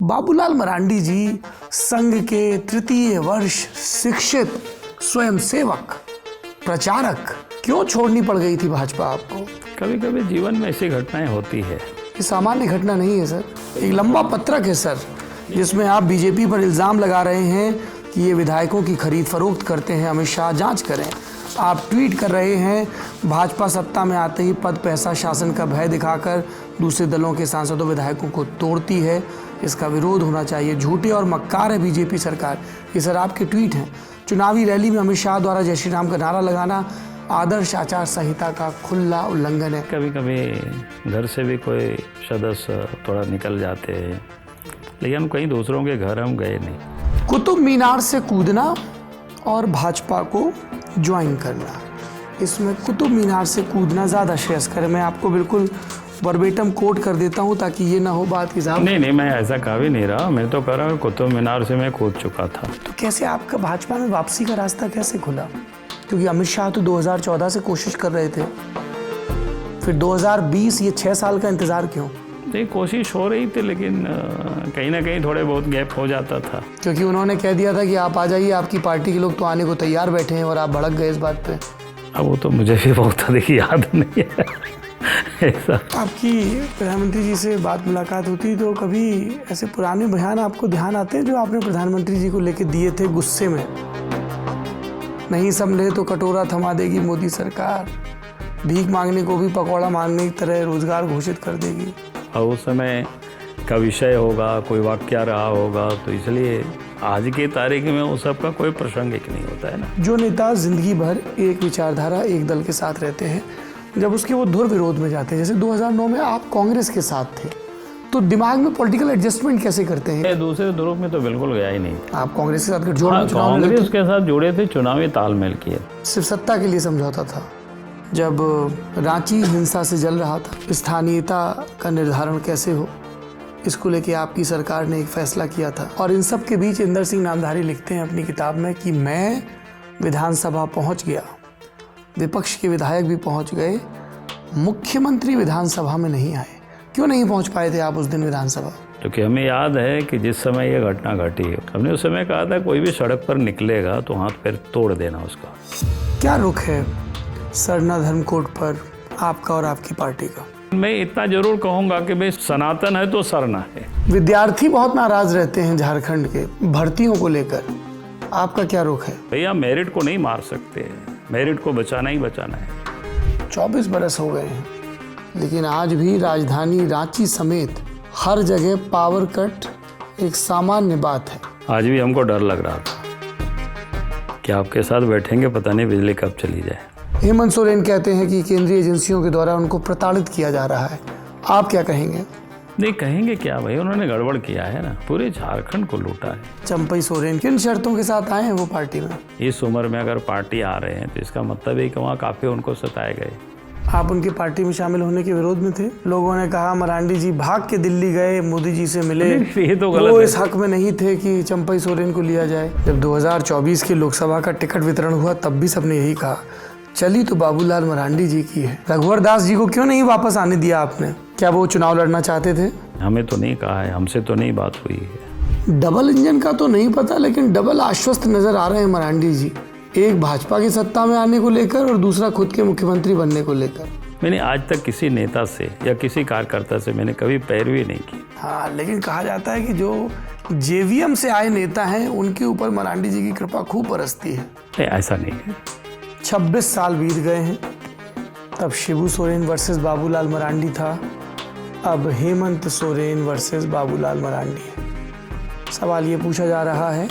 बाबूलाल मरांडी जी संघ के तृतीय वर्ष शिक्षित स्वयंसेवक प्रचारक, क्यों छोड़नी पड़ गई थी भाजपा आपको? कभी कभी जीवन में ऐसी घटनाएं होती है। ये सामान्य घटना नहीं है सर, एक लंबा पत्रक है सर, जिसमें आप बीजेपी पर इल्ज़ाम लगा रहे हैं कि ये विधायकों की खरीद फरोख्त करते हैं। अमित शाह जांच करें। आप ट्वीट कर रहे हैं भाजपा सत्ता में आते ही पद पैसा शासन का भय दिखाकर दूसरे दलों के सांसदों विधायकों को तोड़ती है, इसका विरोध होना चाहिए, झूठे और मक्कार है बीजेपी सरकार। ये सर आपके ट्वीट हैं। चुनावी रैली में अमित शाह द्वारा जय श्री राम का नारा लगाना आदर्श आचार संहिता का खुला उल्लंघन है। कभी कभी घर से भी कोई सदस्य थोड़ा निकल जाते हैं, लेकिन कहीं दूसरों के घर हम गए नहीं। कुतुब मीनार से कूदना और भाजपा को ज्वाइन करना, इसमें कुतुब मीनार से कूदना ज़्यादा श्रेयस्कर है। मैं आपको बिल्कुल वर्बेटम कोट कर देता हूं ताकि ये ना हो बात की साहब। नहीं, मैं ऐसा कहा भी नहीं रहा। मैं तो कह रहा हूँ कुतुब मीनार से मैं कूद चुका था। तो कैसे आपका भाजपा में वापसी का रास्ता कैसे खुला? क्योंकि अमित शाह तो 2014 से कोशिश कर रहे थे, फिर 2020, ये 6 साल का इंतजार क्यों? नहीं, कोशिश हो रही थी, लेकिन कहीं ना कहीं थोड़े बहुत गैप हो जाता था। क्योंकि उन्होंने कह दिया था कि आप आ जाइए, आपकी पार्टी के लोग तो आने को तैयार बैठे हैं, और आप भड़क गए इस बात पे। अब वो तो मुझे भी बहुत अधिक याद नहीं है ऐसा। आपकी प्रधानमंत्री जी से बात मुलाकात होती तो कभी ऐसे पुराने बयान आपको ध्यान आते हैं जो आपने प्रधानमंत्री जी को लेके दिए थे गुस्से में? नहीं संभले तो कटोरा थमा देगी मोदी सरकार, भीख मांगने को भी पकौड़ा मांगने की तरह रोजगार घोषित कर देगी। और उस समय का विषय होगा, कोई वाक्य रहा होगा, तो इसलिए आज की तारीख में वो सब का कोई प्रासंगिक नहीं होता है ना। जो नेता जिंदगी भर एक विचारधारा एक दल के साथ रहते हैं, जब उसके वो धुर विरोध में जाते हैं, जैसे 2009 में आप कांग्रेस के साथ थे, तो दिमाग में पॉलिटिकल एडजस्टमेंट कैसे करते हैं? दूसरे ध्रुव में तो बिल्कुल गया ही नहीं। आप कांग्रेस के साथ गठजोड़ में चुनाव लड़े थे? कांग्रेस के साथ जुड़े थे, चुनावी तालमेल किए, सिर्फ सत्ता के लिए समझौता था। जब रांची हिंसा से जल रहा था, स्थानीयता का निर्धारण कैसे हो, इसको लेके आपकी सरकार ने एक फैसला किया था। और इन सब के बीच इंदर सिंह नामधारी लिखते हैं अपनी किताब में कि मैं विधानसभा पहुंच गया, विपक्ष के विधायक भी पहुंच गए, मुख्यमंत्री विधानसभा में नहीं आए। क्यों नहीं पहुंच पाए थे आप उस दिन विधानसभा? क्योंकि हमें याद है कि जिस समय ये घटना घटी, हमने उस समय कहा था कोई भी सड़क पर निकलेगा तो हाथ पैर तोड़ देना उसका। क्या रुख है सरना धर्मकोट पर आपका और आपकी पार्टी का? मैं इतना जरूर कहूंगा कि भाई सनातन है तो सरना है। विद्यार्थी बहुत नाराज रहते हैं झारखंड के भर्तियों को लेकर, आपका क्या रुख है? भैया मेरिट को नहीं मार सकते, मेरिट को बचाना ही बचाना है। 24 बरस हो गए हैं, लेकिन आज भी राजधानी रांची समेत हर जगह पावर कट एक सामान्य बात है। आज भी हमको डर लग रहा था कि आपके साथ बैठेंगे, पता नहीं बिजली कब चली जाए। हेमंत सोरेन कहते हैं कि केंद्रीय एजेंसियों के द्वारा उनको प्रताड़ित किया जा रहा है, आप क्या कहेंगे? नहीं कहेंगे क्या भाई, उन्होंने गड़बड़ किया है ना, पूरे झारखंड को लूटा है। चंपई सोरेन किन शर्तों के साथ आए हैं वो पार्टी में? इस उम्र में अगर पार्टी आ रहे हैं तो इसका मतलब है कि वहाँ काफी उनको सताए गए। आप उनकी पार्टी में शामिल होने के विरोध में थे। लोगों ने कहा मरांडी जी भाग के दिल्ली गए, मोदी जी से मिले, ये तो गलत वो है। इस हक में नहीं थे कि चंपई सोरेन को लिया जाए। जब 2024 के लोकसभा का टिकट वितरण हुआ तब भी सबने यही कहा, चली तो बाबूलाल मरांडी जी की है। रघुवर दास जी को क्यों नहीं वापस आने दिया आपने? क्या वो चुनाव लड़ना चाहते थे? हमें तो नहीं कहा है, हमसे तो नहीं बात हुई है। डबल इंजन का तो नहीं पता, लेकिन डबल आश्वस्त नजर आ रहे हैं मरांडी जी, एक भाजपा की सत्ता में आने को लेकर और दूसरा खुद के मुख्यमंत्री बनने को लेकर। मैंने आज तक किसी नेता से या किसी कार्यकर्ता से मैंने कभी पैरवी नहीं की। हाँ, लेकिन कहा जाता है कि जो जेवीएम से आए नेता हैं उनके ऊपर मरांडी जी की कृपा खूब बरसती है। नहीं, ऐसा नहीं है। 26 साल बीत गए हैं, तब शिबू सोरेन वर्सेस बाबूलाल मरांडी था, अब हेमंत सोरेन वर्सेस बाबूलाल मरांडी है। सवाल ये पूछा जा रहा है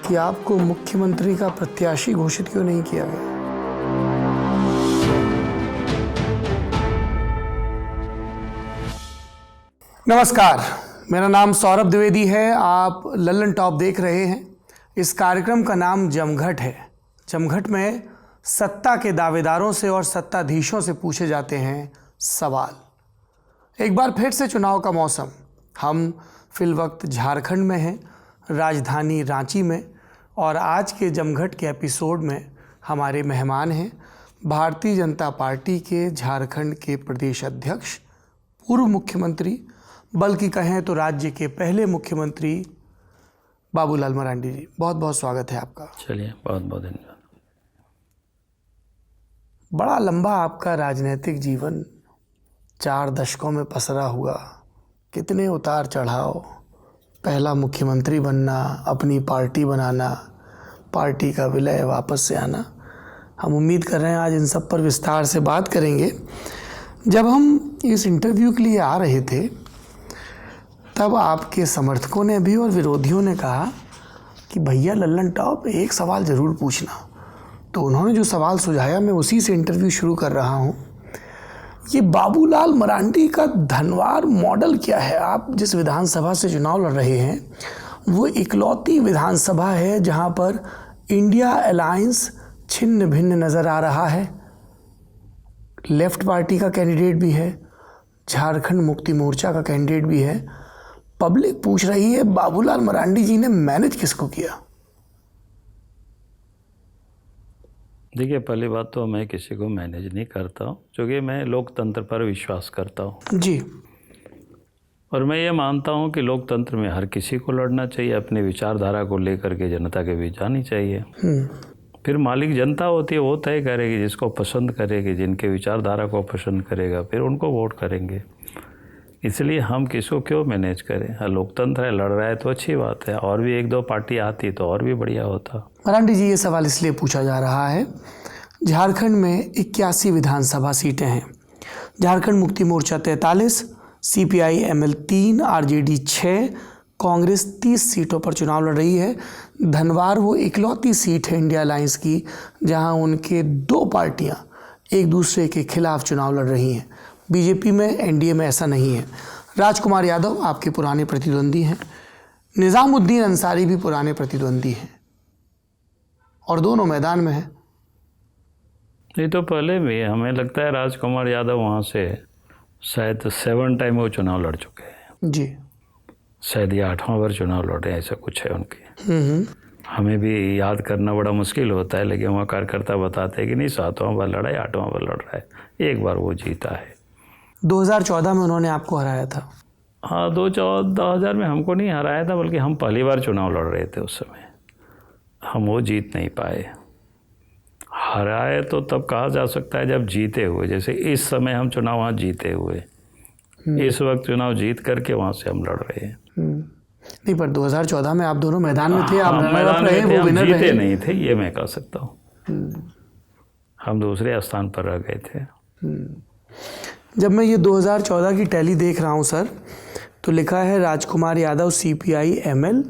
कि आपको मुख्यमंत्री का प्रत्याशी घोषित क्यों नहीं किया गया? नमस्कार, मेरा नाम सौरभ द्विवेदी है। आप लल्लन टॉप देख रहे हैं। इस कार्यक्रम का नाम जमघट है। जमघट में सत्ता के दावेदारों से और सत्ताधीशों से पूछे जाते हैं सवाल। एक बार फिर से चुनाव का मौसम। हम फिल वक्त झारखंड में हैं, राजधानी रांची में, और आज के जमघट के एपिसोड में हमारे मेहमान हैं भारतीय जनता पार्टी के झारखंड के प्रदेश अध्यक्ष, पूर्व मुख्यमंत्री बल्कि कहें तो राज्य के पहले मुख्यमंत्री बाबूलाल मरांडी जी, बहुत बहुत स्वागत है आपका। चलिए, बहुत बहुत धन्यवाद। बड़ा लंबा आपका राजनीतिक जीवन 4 दशकों में पसरा हुआ, कितने उतार चढ़ाव, पहला मुख्यमंत्री बनना, अपनी पार्टी बनाना, पार्टी का विलय, वापस से आना। हम उम्मीद कर रहे हैं आज इन सब पर विस्तार से बात करेंगे। जब हम इस इंटरव्यू के लिए आ रहे थे तब आपके समर्थकों ने भी और विरोधियों ने कहा कि भैया लल्लन टॉप एक सवाल ज़रूर पूछना। तो उन्होंने जो सवाल सुझाया मैं उसी से इंटरव्यू शुरू कर रहा हूँ। ये बाबूलाल मरांडी का धनवार मॉडल क्या है? आप जिस विधानसभा से चुनाव लड़ रहे हैं वो इकलौती विधानसभा है जहाँ पर इंडिया अलायंस छिन्न भिन्न नज़र आ रहा है। लेफ्ट पार्टी का कैंडिडेट भी है, झारखंड मुक्ति मोर्चा का कैंडिडेट भी है। पब्लिक पूछ रही है बाबूलाल मरांडी जी ने मैनेज किसको किया? देखिए, पहली बात तो मैं किसी को मैनेज नहीं करता हूँ, क्योंकि मैं लोकतंत्र पर विश्वास करता हूँ जी। और मैं ये मानता हूँ कि लोकतंत्र में हर किसी को लड़ना चाहिए, अपनी विचारधारा को लेकर के जनता के बीच जानी चाहिए। फिर मालिक जनता होती है, वो तय करेगी, जिसको पसंद करेगी, जिनके विचारधारा को पसंद करेगा फिर उनको वोट करेंगे। इसलिए हम किसको क्यों मैनेज करें? हाँ, लोकतंत्र है, लड़ रहा है तो अच्छी बात है, और भी 1-2 पार्टी आती तो और भी बढ़िया होता। मरांडी जी, ये सवाल इसलिए पूछा जा रहा है, झारखंड में 81 विधानसभा सीटें हैं। Jharkhand Mukti Morcha 43, CPI ML 3, RJD 6, Congress 30 सीटों पर चुनाव लड़ रही है। धनवार वो इकलौती सीट है इंडिया अलायंस की जहां उनके 2 पार्टियां एक दूसरे के खिलाफ चुनाव लड़ रही हैं। बीजेपी में, NDA में ऐसा नहीं है। राजकुमार यादव आपके पुराने प्रतिद्वंदी हैं, निज़ामुद्दीन अंसारी भी पुराने प्रतिद्वंदी हैं और दोनों मैदान में हैं। नहीं तो पहले भी हमें लगता है राजकुमार यादव वहाँ से शायद 7 टाइम वो चुनाव लड़ चुके हैं जी। शायद ये 8वां बार चुनाव लड़ रहे हैं, ऐसा कुछ है उनके। हमें भी याद करना बड़ा मुश्किल होता है, लेकिन वहाँ कार्यकर्ता बताते हैं कि नहीं 7वां बार लड़ा है, 8वां बार लड़ रहा है, एक बार वो जीता है। 2014 में उन्होंने आपको हराया था। हाँ, 2000 में हमको नहीं हराया था, बल्कि हम पहली बार चुनाव लड़ रहे थे उस समय, हम वो जीत नहीं पाए। हराए तो तब कहा जा सकता है जब जीते हुए, जैसे इस समय हम चुनाव वहाँ जीते हुए, इस वक्त चुनाव जीत करके वहाँ से हम लड़ रहे हैं। नहीं, पर 2014 में आप दोनों मैदान में थे, आप मैदान में थे, वो हम विनर जीते रहे। नहीं थे, ये मैं कह सकता हूँ। हम दूसरे स्थान पर रह गए थे। जब मैं ये 2014 की टैली देख रहा हूँ सर, तो लिखा है राजकुमार यादव CPI ML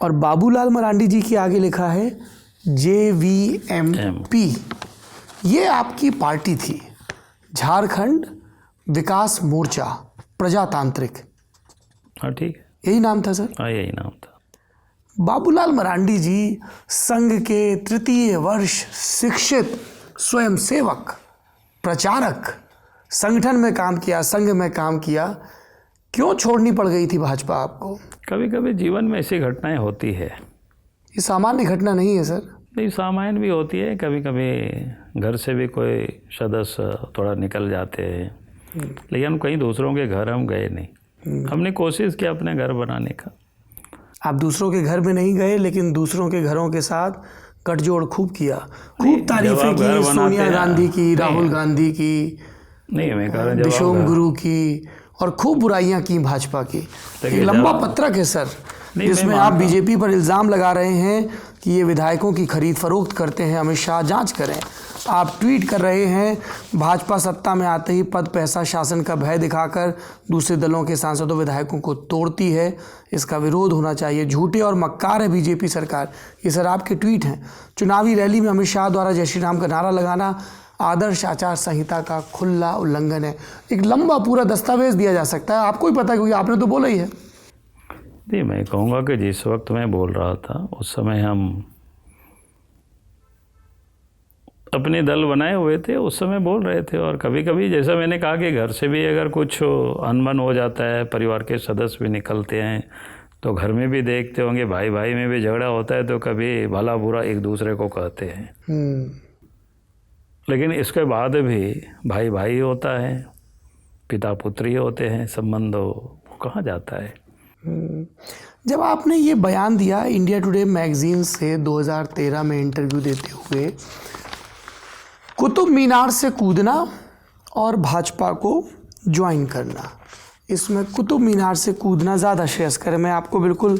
और बाबूलाल मरांडी जी के आगे लिखा है JVMP। ये आपकी पार्टी थी, झारखंड विकास मोर्चा प्रजातांत्रिक। हाँ, ठीक है, यही नाम था सर? हाँ, यही नाम था। बाबूलाल मरांडी जी संघ के 3य वर्ष शिक्षित स्वयंसेवक, प्रचारक, संगठन में काम किया, संघ में काम किया। क्यों छोड़नी पड़ गई थी भाजपा आपको? कभी कभी जीवन में ऐसी घटनाएं होती है। ये सामान्य घटना नहीं है सर। नहीं, सामान्य भी होती है। कभी कभी घर से भी कोई सदस्य थोड़ा निकल जाते हैं, लेकिन हम कहीं दूसरों के घर हम गए नहीं। हमने कोशिश किया अपने घर बनाने का। आप दूसरों के घर में नहीं गए, लेकिन दूसरों के घरों के साथ गठजोड़ खूब किया, खूब तारीफें की, सोनिया गांधी की, राहुल गांधी की, नहीं, मैं कह रहा हूं विशोम गुरु की, और खूब बुराइयां की भाजपा की। एक लंबा पत्रक है सर जिसमें आप बीजेपी पर इल्ज़ाम लगा रहे हैं कि ये विधायकों की खरीद फरोख्त करते हैं, अमित शाह जांच करें। आप ट्वीट कर रहे हैं भाजपा सत्ता में आते ही पद, पैसा, शासन का भय दिखाकर दूसरे दलों के सांसदों विधायकों को तोड़ती है, इसका विरोध होना चाहिए, झूठे और मक्कार है बीजेपी सरकार। ये सर आपके ट्वीट हैं। चुनावी रैली में अमित शाह द्वारा जय श्री राम का नारा लगाना आदर्श आचार संहिता का खुला उल्लंघन है। एक लंबा पूरा दस्तावेज दिया जा सकता है, आपको ही पता है क्योंकि आपने तो बोला ही है। नहीं, मैं कहूँगा कि जिस वक्त मैं बोल रहा था उस समय हम अपने दल बनाए हुए थे, उस समय बोल रहे थे। और कभी कभी जैसा मैंने कहा कि घर से भी अगर कुछ अनबन हो जाता है, परिवार के सदस्य भी निकलते हैं, तो घर में भी देखते होंगे भाई भाई में भी झगड़ा होता है, तो कभी भला बुरा एक दूसरे को कहते हैं। लेकिन इसके बाद भी भाई भाई होता है, पिता पुत्र ही होते हैं, संबंध कहाँ जाता है। जब आपने ये बयान दिया इंडिया टुडे मैगजीन से 2013 में इंटरव्यू देते हुए, कुतुब मीनार से कूदना और भाजपा को ज्वाइन करना, इसमें कुतुब मीनार से कूदना ज़्यादा श्रेयस्कर है। मैं आपको बिल्कुल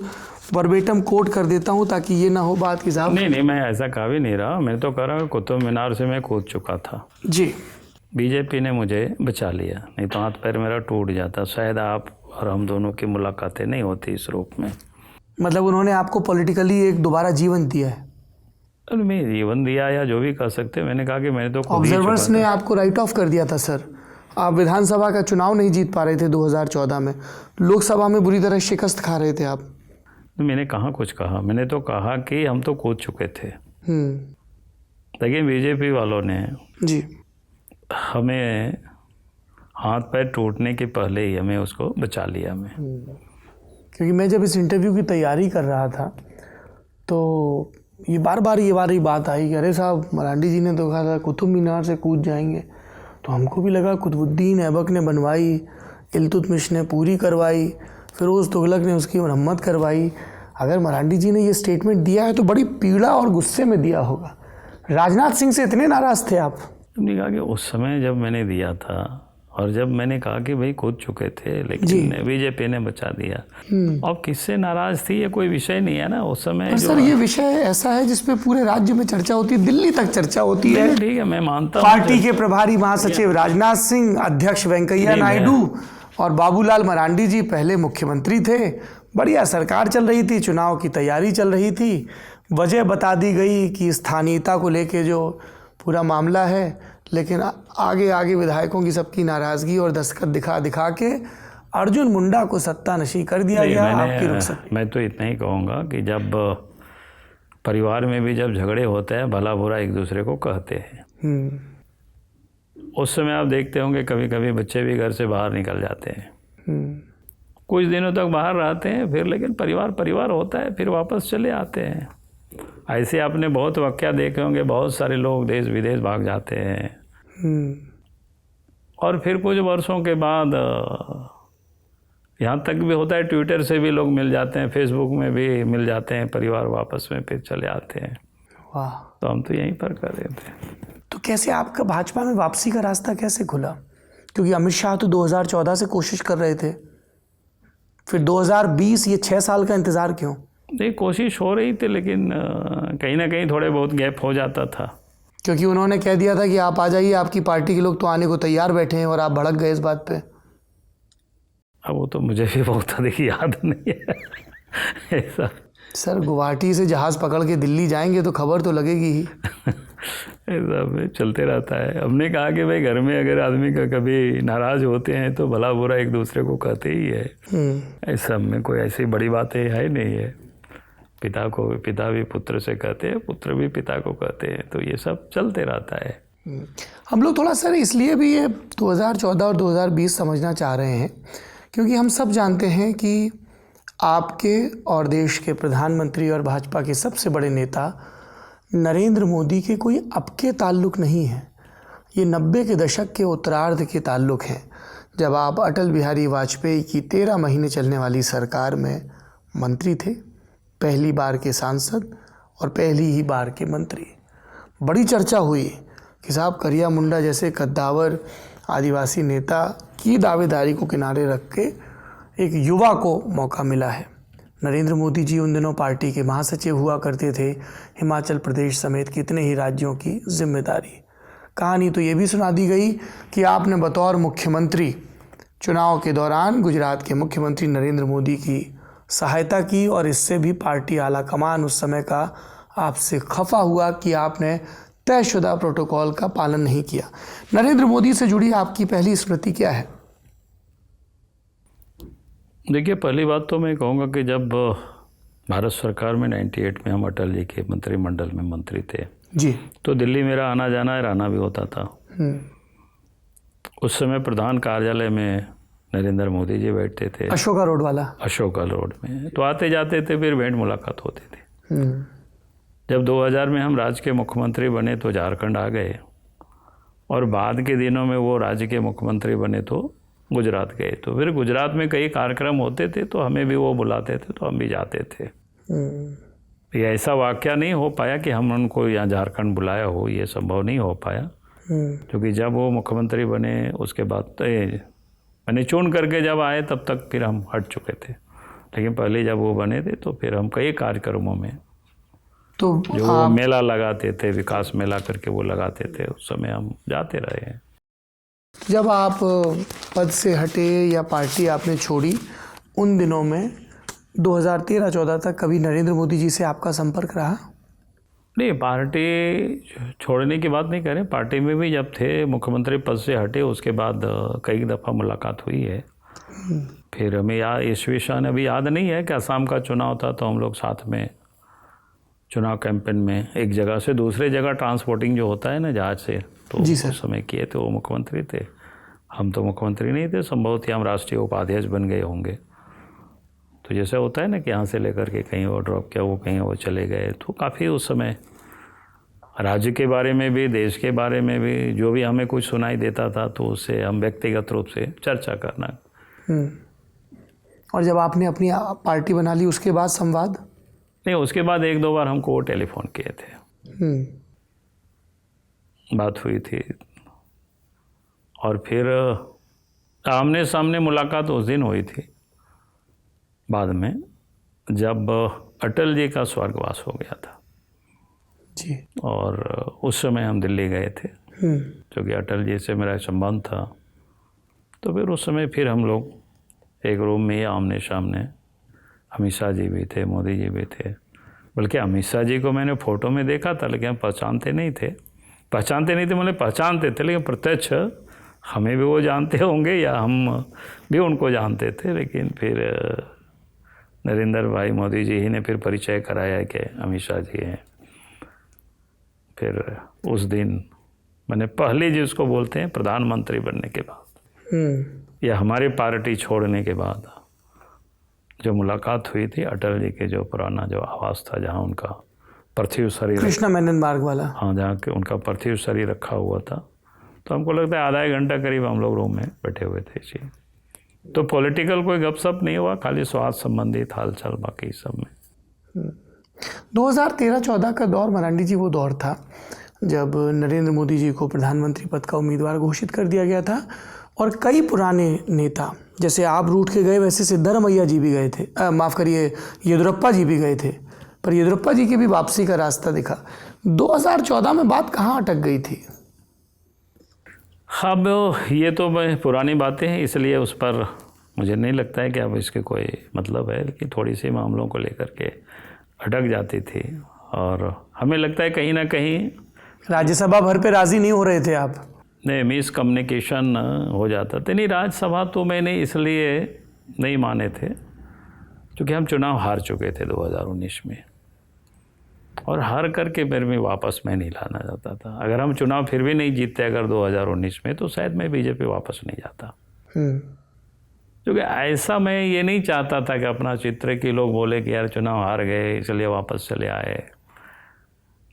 वर्बेटम कोट कर देता हूँ ताकि ये ना हो बात की साहब। नहीं, मैं ऐसा कहा भी नहीं रहा। मैं तो कह रहा हूँ कुतुब मीनार से मैं कूद चुका था जी। बीजेपी ने मुझे बचा लिया, नहीं तो हाथ पैर मेरा टूट जाता। शायद आप और हम दोनों की मुलाकातें नहीं होती इस रूप में। मतलब उन्होंने आपको पॉलिटिकली एक दोबारा जीवन दिया है। मैं जीवन दिया या जो भी कह सकते, मैंने कहा कि मैंने तो खुद ही ऑब्जर्वर्स चुका ने था। आपको राइट ऑफ कर दिया था सर। आप विधानसभा का चुनाव नहीं जीत पा रहे थे 2014 में, लोकसभा में बुरी तरह शिकस्त खा रहे थे आप। मैंने कहाँ कुछ कहा, मैंने तो कहा कि हम तो कूद चुके थे। लेकिन बीजेपी वालों ने जी। हमें हाथ पैर टूटने के पहले ही हमें उसको बचा लिया। मैं क्योंकि मैं जब इस इंटरव्यू की तैयारी कर रहा था तो ये बार बार ये बात आई कि अरे साहब मरांडी जी ने तो कहा था कुतुब मीनार से कूद जाएंगे, तो हमको भी लगा कुतुबुद्दीन ऐबक ने बनवाई, इल्तुतमिश ने पूरी करवाई, फिरोज़ तुगलक ने उसकी मरम्मत करवाई। अगर मरांडी जी ने ये स्टेटमेंट दिया है तो बड़ी पीड़ा और गुस्से में दिया होगा। राजनाथ सिंह से इतने नाराज़ थे आप? हमने कहा कि उस समय जब मैंने दिया था और जब मैंने कहा कि भाई कूद चुके थे, लेकिन बीजेपी ने बचा दिया। अब किससे नाराज थी ये कोई विषय नहीं है ना उस समय। पर सर ये विषय ऐसा है जिसपे पूरे राज्य में चर्चा होती है, दिल्ली तक चर्चा होती है। ठीक है, मैं मानता हूँ। पार्टी के प्रभारी महासचिव राजनाथ सिंह, अध्यक्ष वेंकैया नायडू और बाबूलाल मरांडी जी पहले मुख्यमंत्री थे। बढ़िया सरकार चल रही थी, चुनाव की तैयारी चल रही थी। वजह बता दी गई कि स्थानीयता को लेके जो पूरा मामला है, लेकिन आगे आगे विधायकों की सबकी नाराज़गी और दस्तखत दिखा दिखा के अर्जुन मुंडा को सत्तानशी कर दिया गया। आपकी रुखसत। मैं तो इतना ही कहूँगा कि जब परिवार में भी जब झगड़े होते हैं भला बुरा एक दूसरे को कहते हैं। उस समय आप देखते होंगे कभी कभी बच्चे भी घर से बाहर निकल जाते हैं, कुछ दिनों तक बाहर रहते हैं, फिर लेकिन परिवार होता है, फिर वापस चले आते हैं। ऐसे आपने बहुत वाक़या देखे होंगे, बहुत सारे लोग देश विदेश भाग जाते हैं और फिर कुछ वर्षों के बाद यहाँ तक भी होता है ट्विटर से भी लोग मिल जाते हैं, फेसबुक में भी मिल जाते हैं, परिवार वापस में फिर चले आते हैं। वाह। तो हम तो यहीं पर कर रहे थे। तो कैसे आपका भाजपा में वापसी का रास्ता कैसे खुला? क्योंकि अमित शाह तो 2014 से कोशिश कर रहे थे, फिर 2020, ये 6 साल का इंतज़ार क्यों? नहीं, कोशिश हो रही थी, लेकिन कहीं ना कहीं थोड़े बहुत गैप हो जाता था। क्योंकि उन्होंने कह दिया था कि आप आ जाइए, आपकी पार्टी के लोग तो आने को तैयार बैठे हैं, और आप भड़क गए इस बात पे। अब वो तो मुझे भी बहुत अधिक याद नहीं है ऐसा। सर गुवाहाटी से जहाज़ पकड़ के दिल्ली जाएंगे तो खबर तो लगेगी ही। ऐसा में चलते रहता है। हमने कहा कि भाई घर में अगर आदमी का कभी नाराज़ होते हैं तो भला बुरा एक दूसरे को कहते ही है। ऐसा में कोई ऐसी बड़ी बातें है नहीं है। पिता भी पुत्र से कहते हैं, पुत्र भी पिता को कहते हैं, तो ये सब चलते रहता है। हम लोग थोड़ा सर इसलिए भी ये 2014 और 2020 समझना चाह रहे हैं क्योंकि हम सब जानते हैं कि आपके और देश के प्रधानमंत्री और भाजपा के सबसे बड़े नेता नरेंद्र मोदी के कोई अब के ताल्लुक़ नहीं है। ये 90 के दशक के उत्तरार्ध के ताल्लुक़ हैं, जब आप अटल बिहारी वाजपेयी की 13 महीने चलने वाली सरकार में मंत्री थे, पहली बार के सांसद और पहली ही बार के मंत्री। बड़ी चर्चा हुई कि साहब करिया मुंडा जैसे कद्दावर आदिवासी नेता की दावेदारी को किनारे रख के एक युवा को मौका मिला है। नरेंद्र मोदी जी उन दिनों पार्टी के महासचिव हुआ करते थे, हिमाचल प्रदेश समेत कितने ही राज्यों की जिम्मेदारी। कहानी तो ये भी सुना दी गई कि आपने बतौर मुख्यमंत्री चुनाव के दौरान गुजरात के मुख्यमंत्री नरेंद्र मोदी की सहायता की, और इससे भी पार्टी आला कमान उस समय का आपसे खफा हुआ कि आपने तयशुदा प्रोटोकॉल का पालन नहीं किया। नरेंद्र मोदी से जुड़ी आपकी पहली स्मृति क्या है? देखिए, पहली बात तो मैं कहूँगा कि जब भारत सरकार में 98 में हम अटल जी के मंत्रिमंडल में मंत्री थे जी, तो दिल्ली मेरा आना जाना रहना भी होता था। उस समय प्रधान कार्यालय में नरेंद्र मोदी जी बैठते थे, अशोका रोड वाला। अशोका रोड में, तो आते जाते थे, फिर भेंट मुलाकात होती थी। जब 2000 में हम राज्य के मुख्यमंत्री बने तो झारखंड आ गए, और बाद के दिनों में वो राज्य के मुख्यमंत्री बने तो गुजरात गए। तो फिर गुजरात में कई कार्यक्रम होते थे तो हमें भी वो बुलाते थे तो हम भी जाते थे। ये ऐसा वाकया नहीं हो पाया कि हम उनको यहाँ झारखंड बुलाया हो, ये संभव नहीं हो पाया, क्योंकि जब वो मुख्यमंत्री बने उसके बाद मैंने चुन करके जब आए तब तक फिर हम हट चुके थे, लेकिन पहले जब वो बने थे तो फिर हम कई कार्यक्रमों में तो जो वो मेला लगाते थे, विकास मेला करके वो लगाते थे, उस समय हम जाते रहे हैं। जब आप पद से हटे या पार्टी आपने छोड़ी, उन दिनों में 2013-14 तक कभी नरेंद्र मोदी जी से आपका संपर्क रहा? नहीं, पार्टी छोड़ने की बात नहीं करें, पार्टी में भी जब थे, मुख्यमंत्री पद से हटे उसके बाद कई दफ़ा मुलाकात हुई है। फिर हमें इस विषय अभी याद नहीं है कि असम का चुनाव था तो हम लोग साथ में चुनाव कैंपेन में एक जगह से दूसरे जगह ट्रांसपोर्टिंग जो होता है ना जहाज से, तो जी सर। उस समय किए थे, वो मुख्यमंत्री थे, हम तो मुख्यमंत्री नहीं थे, संभवतः हम राष्ट्रीय उपाध्यक्ष बन गए होंगे। तो जैसे होता है ना कि यहाँ से लेकर के कहीं वो ड्रॉप किया, वो कहीं वो चले गए, तो काफ़ी उस समय राज्य के बारे में भी, देश के बारे में भी जो भी हमें कुछ सुनाई देता था तो उससे हम व्यक्तिगत रूप से चर्चा करना। और जब आपने अपनी पार्टी बना ली उसके बाद संवाद? नहीं, उसके बाद 1-2 बार हमको टेलीफोन किए थे, बात हुई थी, और फिर आमने सामने मुलाकात उस दिन हुई थी बाद में जब अटल जी का स्वर्गवास हो गया था जी। और उस समय हम दिल्ली गए थे, क्योंकि अटल जी से मेरा संबंध था। तो फिर उस समय फिर हम लोग एक रूम में ही आमने सामने, अमित शाह जी भी थे, मोदी जी भी थे, बल्कि अमित शाह जी को मैंने फ़ोटो में देखा था लेकिन हम पहचानते नहीं थे, मतलब पहचानते थे लेकिन प्रत्यक्ष हमें भी वो जानते होंगे या हम भी उनको जानते थे। लेकिन फिर नरेंद्र भाई मोदी जी ही ने फिर परिचय कराया कि अमित शाह जी हैं। फिर उस दिन मैंने पहले जिसको बोलते हैं प्रधानमंत्री बनने के बाद या हमारी पार्टी छोड़ने के बाद जो मुलाकात हुई थी अटल जी के जो पुराना जो आवास था जहाँ उनका पार्थिव शरीर, कृष्णा मेनन मार्ग वाला, हाँ, जहाँ के उनका पार्थिव शरीर रखा हुआ था, तो हमको लगता है आधा 1 घंटा करीब हम लोग रूम में बैठे हुए थे जी। तो पॉलिटिकल कोई गपशप नहीं हुआ, खाली स्वास्थ्य संबंधित हालचाल, बाकी सब में। 2013-14 का दौर मरांडी जी वो दौर था जब नरेंद्र मोदी जी को प्रधानमंत्री पद का उम्मीदवार घोषित कर दिया गया था और कई पुराने नेता, जैसे आप रूठ के गए वैसे सिद्धरमैया जी भी गए थे, माफ़ करिए येदियुरप्पा जी भी गए थे, पर येदियुरप्पा जी की भी वापसी का रास्ता दिखा। 2014 में बात कहाँ अटक गई थी? अब ये तो पुरानी बातें हैं, इसलिए उस पर मुझे नहीं लगता है कि अब इसके कोई मतलब है, लेकिन थोड़ी सी मामलों को लेकर के अटक जाती थी और हमें लगता है कहीं ना कहीं राज्यसभा भर पे राज़ी नहीं हो रहे थे आप? नहीं, मिसकम्युनिकेशन हो जाता था। नहीं, राज्यसभा तो मैंने इसलिए नहीं माने थे क्योंकि हम चुनाव हार चुके थे 2019 में, और हार करके फिर मैं वापस मैं नहीं लाना चाहता था। अगर हम चुनाव फिर भी नहीं जीतते अगर 2019 में, तो शायद मैं बीजेपी वापस नहीं जाता, क्योंकि ऐसा मैं ये नहीं चाहता था कि अपना चित्र कि लोग बोले कि यार चुनाव हार गए इसलिए वापस चले आए,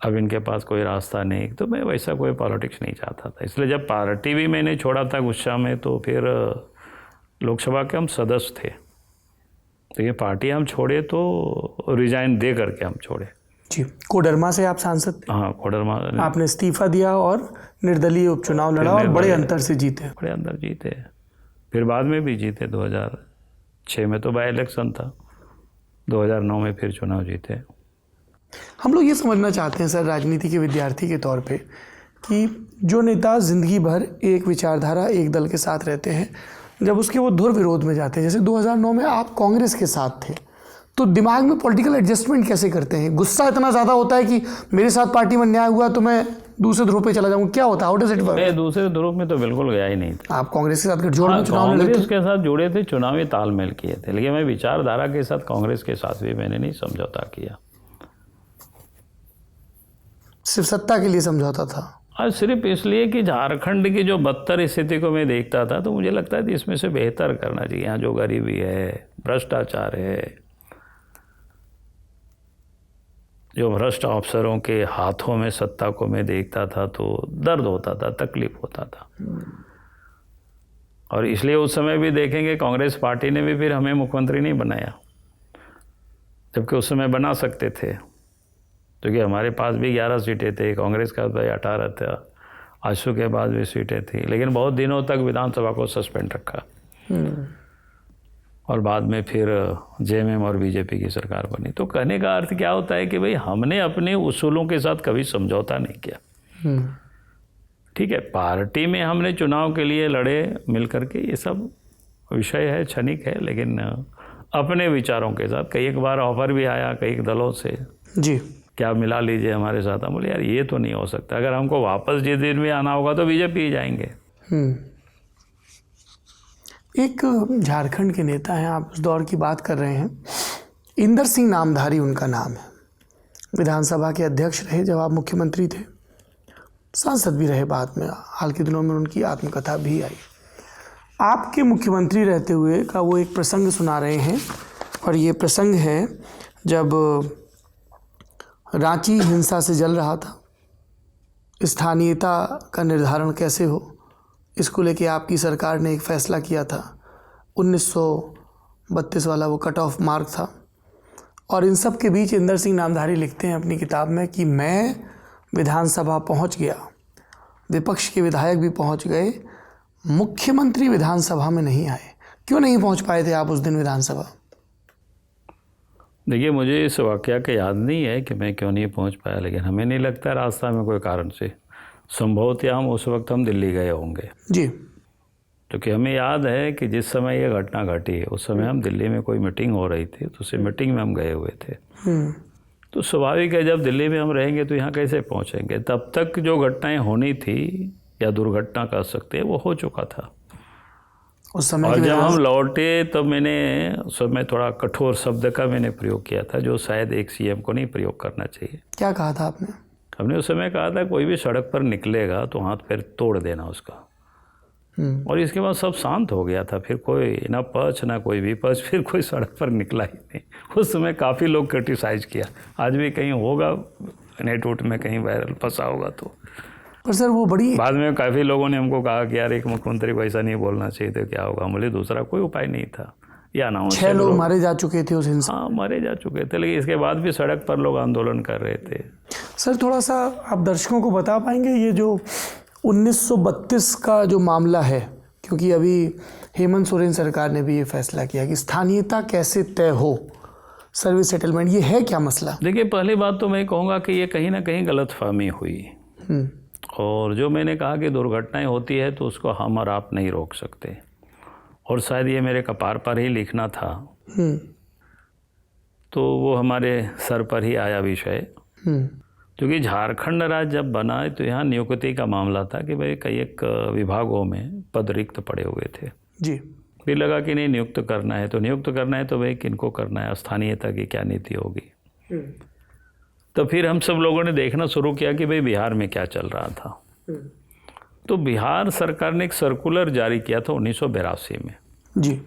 अब इनके पास कोई रास्ता नहीं। तो मैं वैसा कोई पॉलिटिक्स नहीं चाहता था, इसलिए जब पार्टी भी मैंने छोड़ा था गुस्सा में, तो फिर लोकसभा के हम सदस्य थे, तो ये पार्टी हम छोड़े तो रिजाइन दे करके हम छोड़े जी। कोडरमा से आप सांसद थे? हाँ, कोडरमा आपने इस्तीफा दिया और निर्दलीय उपचुनाव लड़ा और बड़े अंतर से जीते? बड़े अंतर जीते, फिर बाद में भी जीते। 2006 में तो बाई इलेक्शन था, 2009 में फिर चुनाव जीते। हम लोग ये समझना चाहते हैं सर, राजनीति के विद्यार्थी के तौर पे, कि जो नेता ज़िंदगी भर एक विचारधारा एक दल के साथ रहते हैं, जब उसके वो धुर विरोध में जाते हैं, जैसे 2009 में आप कांग्रेस के साथ थे, तो दिमाग में पॉलिटिकल एडजस्टमेंट कैसे करते हैं? गुस्सा इतना ज़्यादा होता है कि मेरे साथ पार्टी में अन्याय हुआ तो मैं दूसरे ध्रुव पे चला जाऊँ, क्या होता है? How does it work? मैं दूसरे ध्रुव में तो बिल्कुल गया ही नहीं था। आप कांग्रेस के साथ गठजोड़ में चुनाव लड़े थे? कांग्रेस के साथ जुड़े थे, चुनावी तालमेल किए थे, लेकिन मैं विचारधारा के साथ कांग्रेस के साथ भी मैंने नहीं समझौता किया। सिर्फ सत्ता के लिए समझौता था? आज सिर्फ इसलिए कि झारखंड की जो बदतर स्थिति को मैं देखता था, तो मुझे लगता है कि इसमें से बेहतर करना चाहिए। यहाँ जो गरीबी है, भ्रष्टाचार है, जो भ्रष्ट अफसरों के हाथों में सत्ता को मैं देखता था तो दर्द होता था, तकलीफ होता था। और इसलिए उस समय भी देखेंगे कांग्रेस पार्टी ने भी फिर हमें मुख्यमंत्री नहीं बनाया, जबकि उस समय बना सकते थे, क्योंकि हमारे पास भी 11 सीटें थे, कांग्रेस का भाई 18 था, आशू के बाद भी सीटें थी, लेकिन बहुत दिनों तक विधानसभा को सस्पेंड रखा और बाद में फिर जेएमएम और बीजेपी की सरकार बनी। तो कहने का अर्थ क्या होता है कि भाई हमने अपने उसूलों के साथ कभी समझौता नहीं किया। ठीक है, पार्टी में हमने चुनाव के लिए लड़े मिल करके, ये सब विषय है, क्षणिक है, लेकिन अपने विचारों के साथ। कई एक बार ऑफर भी आया कई दलों से जी, क्या मिला लीजिए हमारे साथ। हम बोले यार ये तो नहीं हो सकता, अगर हमको वापस जिस दिन भी आना होगा तो बीजेपी ही जाएंगे। एक झारखंड के नेता हैं, आप उस दौर की बात कर रहे हैं, इंदर सिंह नामधारी उनका नाम है। विधानसभा के अध्यक्ष रहे जब आप मुख्यमंत्री थे, सांसद भी रहे बाद में, हाल के दिनों में उनकी आत्मकथा भी आई। आपके मुख्यमंत्री रहते हुए का वो एक प्रसंग सुना रहे हैं, और ये प्रसंग है जब रांची हिंसा से जल रहा था, स्थानीयता का निर्धारण कैसे हो, इसको लेके आपकी सरकार ने एक फ़ैसला किया था। 1932 वाला वो कट ऑफ मार्क था। और इन सब के बीच इंदर सिंह नामधारी लिखते हैं अपनी किताब में कि मैं विधानसभा पहुंच गया, विपक्ष के विधायक भी पहुंच गए, मुख्यमंत्री विधानसभा में नहीं आए। क्यों नहीं पहुंच पाए थे आप उस दिन विधानसभा? देखिए, मुझे इस वाकया का याद नहीं है कि मैं क्यों नहीं पहुंच पाया, लेकिन हमें नहीं लगता रास्ता में कोई कारण से। संभवतः हम उस वक्त हम दिल्ली गए होंगे जी, क्योंकि हमें याद है कि जिस समय ये घटना घटी उस समय हम दिल्ली में कोई मीटिंग हो रही थी, तो उस मीटिंग में हम गए हुए थे। तो स्वाभाविक है जब दिल्ली में हम रहेंगे तो यहाँ कैसे पहुँचेंगे। तब तक जो घटनाएं होनी थी या दुर्घटना कह सकते हैं वो हो चुका था उस समय। और जब हम लौटे तब मैंने उस समय थोड़ा कठोर शब्द का मैंने प्रयोग किया था, जो शायद एक सीएम को नहीं प्रयोग करना चाहिए। क्या कहा था आपने? हमने उस समय कहा था कोई भी सड़क पर निकलेगा तो हाथ पैर तोड़ देना उसका। और इसके बाद सब शांत हो गया था, फिर कोई ना पक्ष ना कोई विपक्ष, फिर कोई सड़क पर निकला ही नहीं। उस समय काफ़ी लोग क्रिटिसाइज किया, आज भी कहीं होगा नेट वोट में कहीं वायरल फंसा होगा तो। पर सर वो बड़ी बाद में काफ़ी लोगों ने हमको कहा कि यार एक मुख्यमंत्री को ऐसा नहीं बोलना चाहिए तो क्या होगा। बोले दूसरा कोई उपाय नहीं था, या अनाउंस 6 लोग मारे जा चुके थे उस हिंसा। हाँ, मारे जा चुके थे, लेकिन इसके बाद भी सड़क पर लोग आंदोलन कर रहे थे। सर थोड़ा सा आप दर्शकों को बता पाएंगे ये जो 1932 का जो मामला है, क्योंकि अभी हेमंत सोरेन सरकार ने भी ये फैसला किया कि स्थानीयता कैसे तय हो, सर्विस सेटलमेंट, ये है क्या मसला? देखिए, पहली बात तो मैं कहूँगा कि ये कहीं ना कहीं गलतफहमी हुई। और जो मैंने कहा कि दुर्घटनाएं होती है तो उसको हम और आप नहीं रोक सकते, और शायद ये मेरे कपार पर ही लिखना था, तो वो हमारे सर पर ही आया विषय। क्योंकि झारखंड राज्य जब बना तो यहाँ नियुक्ति का मामला था कि भाई कई एक विभागों में पद रिक्त पड़े हुए थे जी। फिर लगा कि नहीं नियुक्त करना है, तो नियुक्त करना है तो भाई किनको करना है, स्थानीयता की क्या नीति होगी। तो फिर हम सब लोगों ने देखना शुरू किया कि भाई बिहार में क्या चल रहा था। तो बिहार सरकार ने एक सर्कुलर जारी किया था 1982 में जी।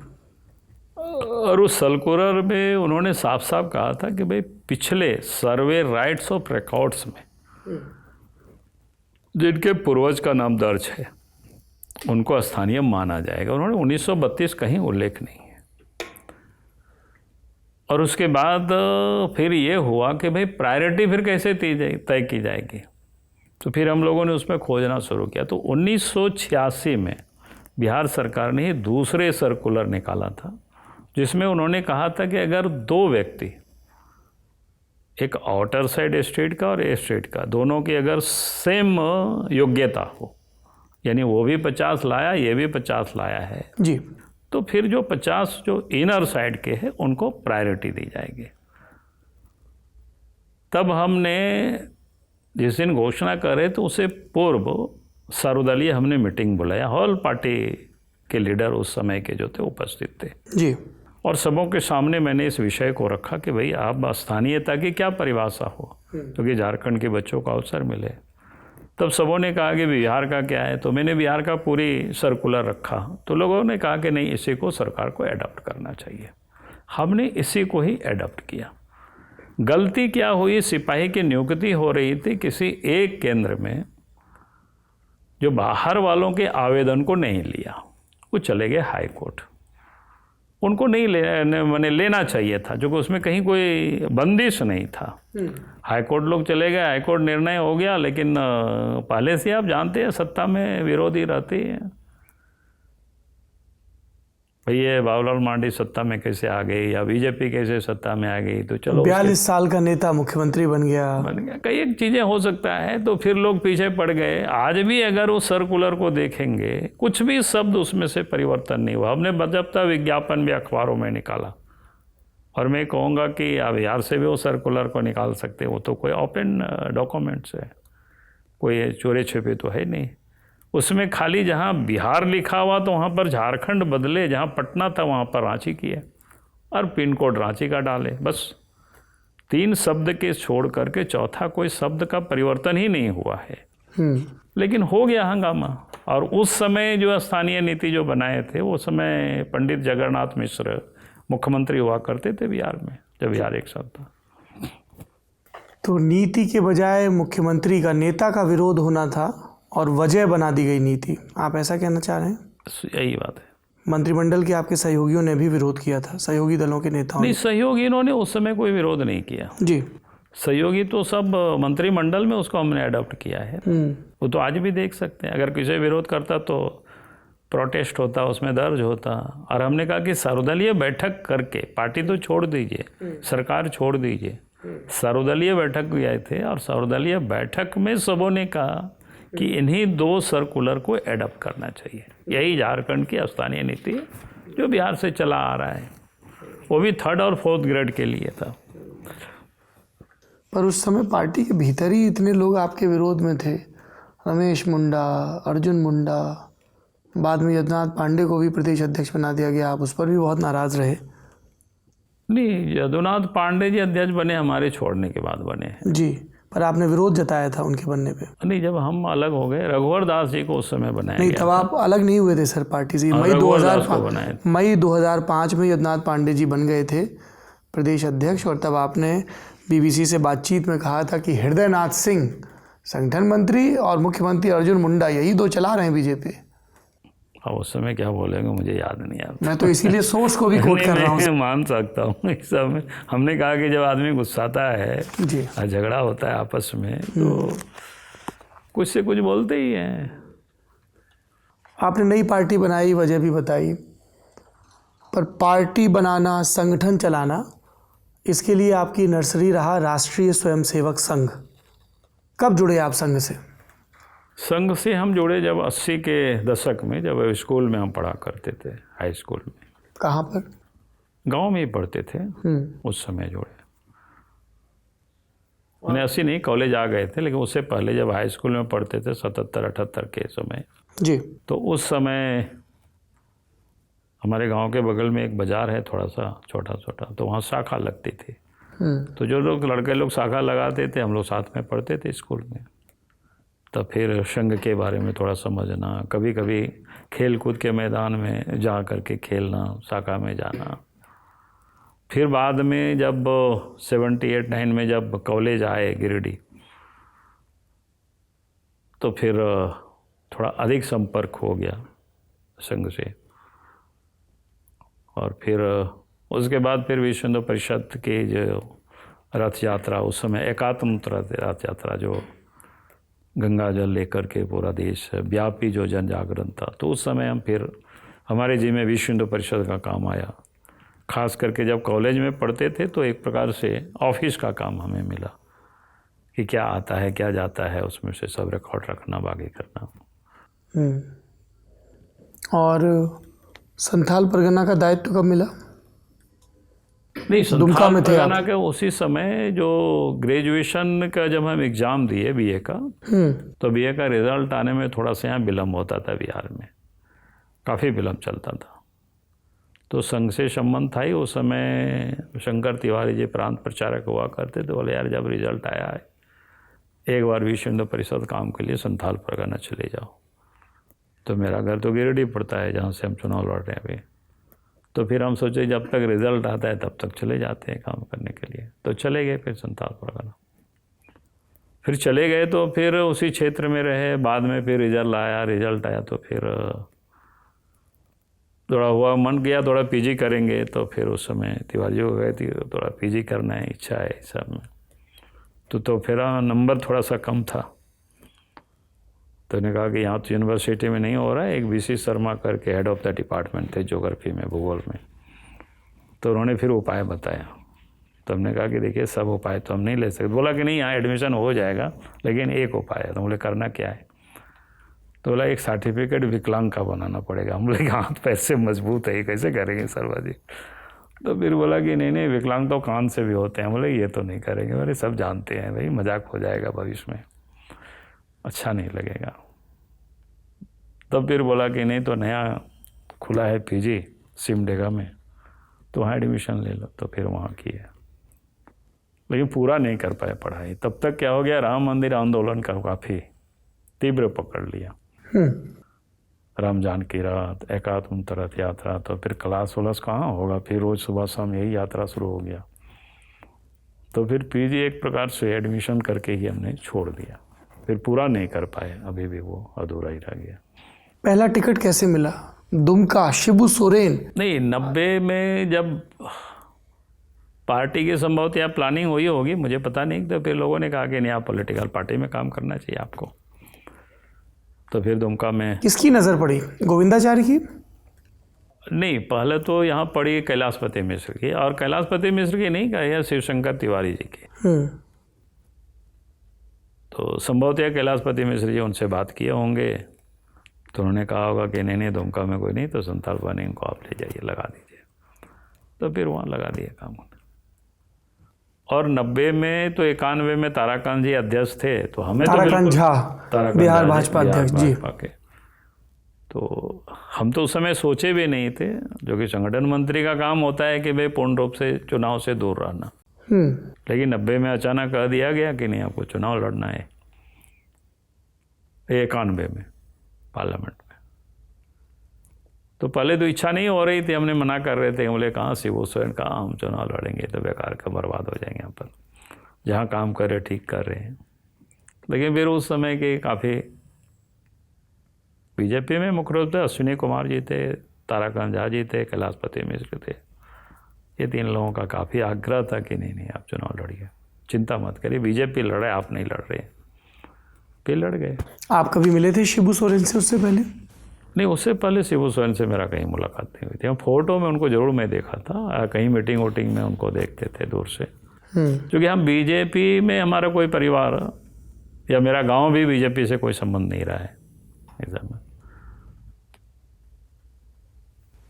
और उस सर्कुलर में उन्होंने साफ साफ कहा था कि भाई पिछले सर्वे राइट्स ऑफ रिकॉर्ड्स में जिनके पूर्वज का नाम दर्ज है उनको स्थानीय माना जाएगा। उन्होंने 1932 कहीं उल्लेख नहीं है। और उसके बाद फिर ये हुआ कि भाई प्रायोरिटी फिर कैसे तय की जाएगी, तो फिर हम लोगों ने उसमें खोजना शुरू किया। तो 1986 में बिहार सरकार ने ही दूसरे सर्कुलर निकाला था जिसमें उन्होंने कहा था कि अगर 2 व्यक्ति, एक आउटर साइड स्टेट का और ए स्टेट का, दोनों की अगर सेम योग्यता हो, यानी वो भी 50 लाया ये भी 50 लाया है जी, तो फिर जो 50 जो इनर साइड के हैं उनको प्रायोरिटी दी जाएगी। तब हमने जिस दिन घोषणा करे तो उससे पूर्व सर्वदलीय हमने मीटिंग बुलाया, हॉल पार्टी के लीडर उस समय के जो थे उपस्थित थे जी। और सबों के सामने मैंने इस विषय को रखा कि भाई आप स्थानीयता की क्या परिभाषा हो, क्योंकि झारखंड के बच्चों को अवसर मिले। तब सबों ने कहा कि बिहार का क्या है, तो मैंने बिहार का पूरी सर्कुलर रखा। तो लोगों ने कहा कि नहीं, इसी को सरकार को एडॉप्ट करना चाहिए। हमने इसी को ही एडॉप्ट किया। गलती क्या हुई, सिपाही की नियुक्ति हो रही थी किसी एक केंद्र में जो बाहर वालों के आवेदन को नहीं लिया, वो चले गए हाई कोर्ट। उनको नहीं मैंने लेना चाहिए था, जो कि उसमें कहीं कोई बंदिश नहीं था। हाई कोर्ट लोग चले गए, हाई कोर्ट निर्णय हो गया, लेकिन पहले से आप जानते हैं सत्ता में विरोधी रहते हैं। भैया बाबूलाल मांडी सत्ता में कैसे आ गई या बीजेपी कैसे सत्ता में आ गई, तो चलो 42 साल का नेता मुख्यमंत्री बन गया। कई एक चीज़ें हो सकता है, तो फिर लोग पीछे पड़ गए। आज भी अगर उस सर्कुलर को देखेंगे, कुछ भी शब्द उसमें से परिवर्तन नहीं हुआ। हमने बजबता विज्ञापन भी अखबारों में निकाला, और मैं कहूँगा कि आप बिहार से भी वो सर्कुलर को निकाल सकते हैं। वो तो कोई ओपन डॉक्यूमेंट्स है, कोई चोरी छिपे तो है नहीं। उसमें खाली जहाँ बिहार लिखा हुआ तो वहाँ पर झारखंड बदले, जहाँ पटना था वहाँ पर रांची किए, और पिन कोड रांची का डाले। बस 3 शब्द के छोड़ करके चौथा कोई शब्द का परिवर्तन ही नहीं हुआ है। लेकिन हो गया हंगामा। और उस समय जो स्थानीय नीति जो बनाए थे, वो समय पंडित जगन्नाथ मिश्र मुख्यमंत्री हुआ करते थे बिहार में, जब बिहार एक साथ था। तो नीति के बजाय मुख्यमंत्री का, नेता का विरोध होना था और वजह बना दी गई नीति, आप ऐसा कहना चाह रहे हैं? यही बात है। मंत्रिमंडल के आपके सहयोगियों ने भी विरोध किया था, सहयोगी दलों के नेताओं नहीं, ने? सहयोगी इन्होंने उस समय कोई विरोध नहीं किया जी। सहयोगी तो सब मंत्रिमंडल में उसको हमने अडॉप्ट किया है। वो तो आज भी देख सकते हैं, अगर किसी विरोध करता तो प्रोटेस्ट होता, उसमें दर्ज होता। और हमने कहा कि सर्वदलीय बैठक करके, पार्टी तो छोड़ दीजिए, सरकार छोड़ दीजिए, सर्वदलीय बैठक गए थे, और सर्वदलीय बैठक में सबों ने कहा कि इन्हीं 2 सर्कुलर को एडप्ट करना चाहिए। यही झारखंड की स्थानीय नीति है, जो बिहार से चला आ रहा है। वो भी 3rd और 4th ग्रेड के लिए था। पर उस समय पार्टी के भीतर ही इतने लोग आपके विरोध में थे, रमेश मुंडा, अर्जुन मुंडा, बाद में यदुनाथ पांडे को भी प्रदेश अध्यक्ष बना दिया गया, आप उस पर भी बहुत नाराज रहे। नहीं, यदुनाथ पांडे जी अध्यक्ष बने हमारे छोड़ने के बाद बने हैं। जी, पर आपने विरोध जताया था उनके बनने पे। नहीं, जब हम अलग हो गए, रघुवर दास जी को उस समय बनाया नहीं, गया। तब आप अलग नहीं हुए थे सर पार्टी से। मई 2005 में यदुनाथ पांडे जी बन गए थे प्रदेश अध्यक्ष, और तब आपने बीबीसी से बातचीत में कहा था कि हृदयनाथ सिंह संगठन मंत्री और मुख्यमंत्री अर्जुन मुंडा, यही 2 चला रहे हैं बीजेपी। अब उस समय क्या बोलेंगे मुझे याद नहीं आता। मैं तो इसीलिए सोर्स को भी कोट कर रहा हूँ। मैं मान सकता हूँ इस समय। हमने कहा कि जब आदमी गुस्साता है जी, और झगड़ा होता है आपस में, तो कुछ से कुछ बोलते ही हैं। आपने नई पार्टी बनाई, वजह भी बताई, पर पार्टी बनाना, संगठन चलाना, इसके लिए आपकी नर्सरी रहा राष्ट्रीय स्वयंसेवक संघ। कब जुड़े आप संघ से? संघ से हम जुड़े जब 80 के दशक में, जब स्कूल में हम पढ़ा करते थे, हाई स्कूल में। कहाँ पर? गांव में ही पढ़ते थे। उस समय जुड़े। मैंने 80 नहीं, कॉलेज आ गए थे, लेकिन उससे पहले जब हाई स्कूल में पढ़ते थे 77-78 के समय जी, तो उस समय हमारे गांव के बगल में एक बाज़ार है, थोड़ा सा छोटा, तो वहाँ शाखा लगती थी। तो जो लोग लड़के लोग शाखा लगाते थे, हम लोग साथ में पढ़ते थे स्कूल में। तब फिर संघ के बारे में थोड़ा समझना, कभी कभी खेल कूद के मैदान में जा कर के खेलना, शाखा में जाना। फिर बाद में जब 78-9 में जब कॉलेज आए गिरिडीह, तो फिर थोड़ा अधिक संपर्क हो गया संघ से। और फिर उसके बाद फिर विश्व हिंदू परिषद की जो रथ यात्रा, उस समय एकात्म रथ यात्रा जो गंगा जल लेकर के पूरा देश व्यापी जो जन जागरण था, तो उस समय हम फिर हमारे जी में विश्व हिंदू परिषद का काम आया। खास करके जब कॉलेज में पढ़ते थे तो एक प्रकार से ऑफिस का काम हमें मिला कि क्या आता है क्या जाता है, उसमें से सब रिकॉर्ड रखना, बाकी करना। और संथाल परगना का दायित्व कब मिला? नहीं, दुमका में थे परगना के उसी समय जो ग्रेजुएशन का जब हम एग्ज़ाम दिए बीए का, तो बीए का रिजल्ट आने में थोड़ा सा यहाँ विलम्ब होता था बिहार में, काफ़ी विलम्ब चलता था। तो संघ से संबंध था ही। उस समय शंकर तिवारी जी प्रांत प्रचारक हुआ करते थे। बोले यार जब रिजल्ट आया है, एक बार विश्व हिंदू परिषद काम के लिए संथाल परगना चले जाओ। तो मेरा घर तो गिरिडीह पड़ता है, जहाँ से हम चुनाव लड़ रहे हैं अभी। तो फिर हम सोचे जब तक रिजल्ट आता है तब तक चले जाते हैं काम करने के लिए। तो चले गए फिर संथाल परगना। फिर चले गए तो फिर उसी क्षेत्र में रहे। बाद में फिर रिजल्ट आया तो फिर थोड़ा हुआ मन किया थोड़ा पीजी करेंगे, तो फिर उस समय तिवारी हो गए थी, थोड़ा पीजी करना है, इच्छा है सब में। तो फिर नंबर थोड़ा सा कम था, तो उन्होंने कहा कि यहाँ तो यूनिवर्सिटी में नहीं हो रहा है। एक बीसी शर्मा करके हेड ऑफ द डिपार्टमेंट थे ज्योग्राफी में, भूगोल में, तो उन्होंने फिर उपाय बताया। तो हमने कहा कि देखिए सब उपाय तो हम नहीं ले सकते। बोला कि नहीं यहाँ एडमिशन हो जाएगा, लेकिन एक उपाय है। तो बोले करना क्या है? तो बोला एक सर्टिफिकेट विकलांग का बनाना पड़ेगा। हम बोले हाथ पैर से मजबूत है, कैसे करेंगे शर्मा जी? तो फिर बोला कि नहीं विकलांग तो कान से भी होते हैं। बोले ये तो नहीं करेंगे। बोले सब जानते हैं भाई, मजाक हो जाएगा भविष्य में, अच्छा नहीं लगेगा। तब फिर बोला कि नहीं तो नया खुला है पीजी सिमडेगा में, तो वहाँ एडमिशन ले लो। तो फिर वहाँ किया, लेकिन पूरा नहीं कर पाए पढ़ाई। तब तक क्या हो गया, राम मंदिर आंदोलन का काफ़ी तीव्र पकड़ लिया। राम जानकी रात, एकात्म रथ यात्रा, तो फिर क्लास वलास कहाँ होगा, फिर रोज सुबह शाम यही यात्रा शुरू हो गया। तो फिर पीजी एक प्रकार से एडमिशन करके ही हमने छोड़ दिया, फिर पूरा नहीं कर पाए, अभी भी वो अधूरा ही रह गया। पहला टिकट कैसे मिला? दुमका, शिबू सोरेन? नहीं, 90 में जब पार्टी की संभवतः या प्लानिंग हुई होगी, मुझे पता नहीं। तो फिर लोगों ने कहा कि नहीं आप पॉलिटिकल पार्टी में काम करना चाहिए आपको। तो फिर दुमका में किसकी नज़र पड़ी? गोविंदाचार्य की? नहीं, पहले तो यहाँ पड़ी कैलाशपति मिश्र की, और कैलाशपति मिश्र की नहीं कहा, शिवशंकर तिवारी जी की। तो संभवतः कैलाशपति मिश्र जी उनसे बात किए होंगे, तो उन्होंने कहा होगा कि नहीं दुमका में कोई नहीं, तो संताल पानी इनको आप ले जाइए, लगा दीजिए। तो फिर वहाँ लगा दिया काम। और 90 में तो 91 में ताराकांत जी अध्यक्ष थे, तो हमें ताराकांत झा, बिहार भाजपा अध्यक्ष जी। तो हम तो उस समय सोचे भी नहीं थे, जो कि संगठन मंत्री का काम होता है कि भाई पूर्ण रूप से चुनाव से दूर रहना। लेकिन 90 में अचानक कह दिया गया कि नहीं आपको चुनाव लड़ना है, 91 में पार्लियामेंट में। तो पहले तो इच्छा नहीं हो रही थी, हमने मना कर रहे थे। बोले कहाँ शिबू सोरेन, कहाँ हम चुनाव लड़ेंगे, तो बेकार का बर्बाद हो जाएंगे यहाँ पर, जहाँ काम कर रहे ठीक कर रहे हैं। लेकिन फिर उस समय के काफ़ी बीजेपी में मुख्य रूप से अश्विनी कुमार जी थे, ताराकांत झा जी थे, कैलाशपति मिश्र थे, ये 3 लोगों का काफ़ी आग्रह था कि नहीं आप चुनाव लड़िए, चिंता मत करिए, बीजेपी लड़े, आप नहीं लड़ रहे। फिर लड़ गए। आप कभी मिले थे शिबू सोरेन से उससे पहले? नहीं, उससे पहले शिबू सोरेन से मेरा कहीं मुलाकात नहीं हुई थी। हम फोटो में उनको जरूर मैं देखा था, कहीं मीटिंग वोटिंग में उनको देखते थे दूर से, क्योंकि हम बीजेपी में, हमारा कोई परिवार या मेरा गांव भी बीजेपी से कोई संबंध नहीं रहा है।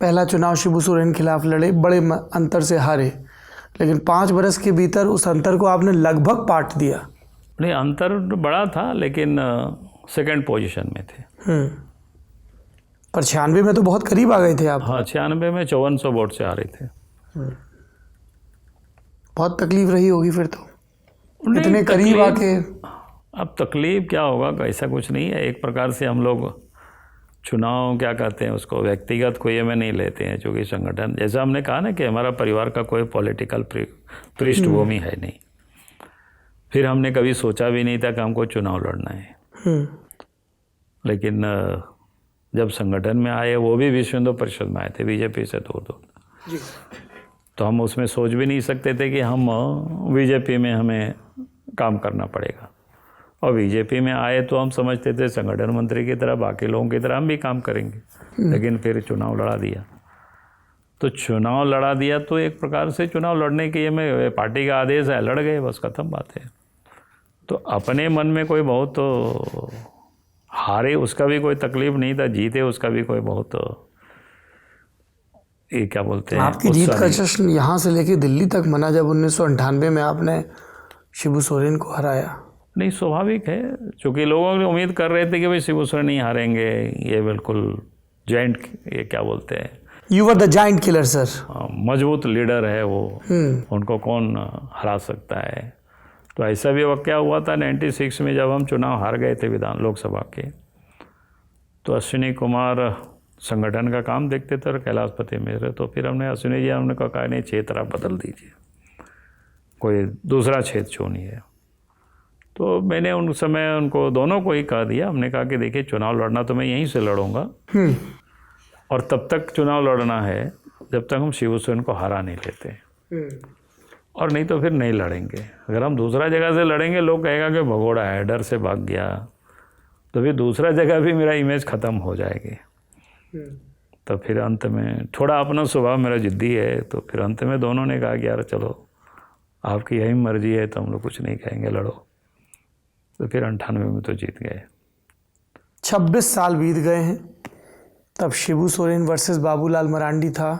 पहला चुनाव शिबू सोरेन खिलाफ लड़े, बड़े अंतर से हारे, लेकिन 5 बरस के भीतर उस अंतर को आपने लगभग पाट दिया। नहीं, अंतर बड़ा था, लेकिन सेकंड पोजीशन में थे। पर 96 में तो बहुत करीब आ गए थे आप। हाँ, 96 में 5400 वोट से हारे थे। बहुत तकलीफ रही होगी फिर तो, इतने करीब आके। अब तकलीफ क्या होगा, ऐसा कुछ नहीं है। एक प्रकार से हम लोग चुनाव क्या कहते हैं उसको, व्यक्तिगत कोई में नहीं लेते हैं, क्योंकि संगठन, जैसा हमने कहा ना कि हमारा परिवार का कोई पॉलिटिकल पृष्ठभूमि है नहीं। फिर हमने कभी सोचा भी नहीं था कि हमको चुनाव लड़ना है। लेकिन जब संगठन में आए, वो भी विश्व हिंदू परिषद में आए थे, बीजेपी से दूर, तो हम उसमें सोच भी नहीं सकते थे कि हम बीजेपी में हमें काम करना पड़ेगा। और बीजेपी में आए तो हम समझते थे संगठन मंत्री की तरह, बाकी लोगों की तरह हम भी काम करेंगे। लेकिन फिर चुनाव लड़ा दिया, तो चुनाव लड़ा दिया तो एक प्रकार से चुनाव लड़ने के लिए पार्टी का आदेश है, लड़ गए, बस खत्म बात है। तो अपने मन में कोई बहुत तो हारे उसका भी कोई तकलीफ नहीं था, जीते उसका भी कोई बहुत, ये क्या बोलते हैं, आपकी जीत का जश्न यहाँ से लेके दिल्ली तक मना जब 1998 में आपने शिबू सोरेन को हराया। नहीं, स्वाभाविक है, क्योंकि लोगों ने उम्मीद कर रहे थे कि भाई शिबू सोरेन नहीं हारेंगे, ये बिल्कुल जायंट, ये क्या बोलते हैं, you were the giant killer sir, मजबूत लीडर है वो, उनको कौन हरा सकता है। तो ऐसा भी वक्त क्या हुआ था 96 में, जब हम चुनाव हार गए थे लोकसभा के, तो अश्विनी कुमार संगठन का काम देखते थे और कैलाशपति मिश्र। तो फिर हमने अश्विनी जी, हमने कहा नहीं, क्षेत्र आप बदल दीजिए, कोई दूसरा क्षेत्र चुनिए। तो मैंने उन समय उनको दोनों को ही कह दिया, हमने कहा कि देखिए चुनाव लड़ना तो मैं यहीं से लड़ूंगा, और तब तक चुनाव लड़ना है जब तक हम शिबू सोरेन को हरा नहीं लेते, और नहीं तो फिर नहीं लड़ेंगे। अगर हम दूसरा जगह से लड़ेंगे, लोग कहेगा कि भगोड़ा है, डर से भाग गया, तो फिर दूसरा जगह भी मेरा इमेज ख़त्म हो जाएगी। तो फिर अंत में थोड़ा अपना स्वभाव मेरा जिद्दी है, तो फिर अंत में दोनों ने कहा कि यार चलो आपकी यही मर्जी है, तो हम लोग कुछ नहीं कहेंगे, लड़ो। तो फिर 98 में तो जीत गए। 26 साल बीत गए हैं, तब शिबू सोरेन वर्सेस बाबूलाल मरांडी था,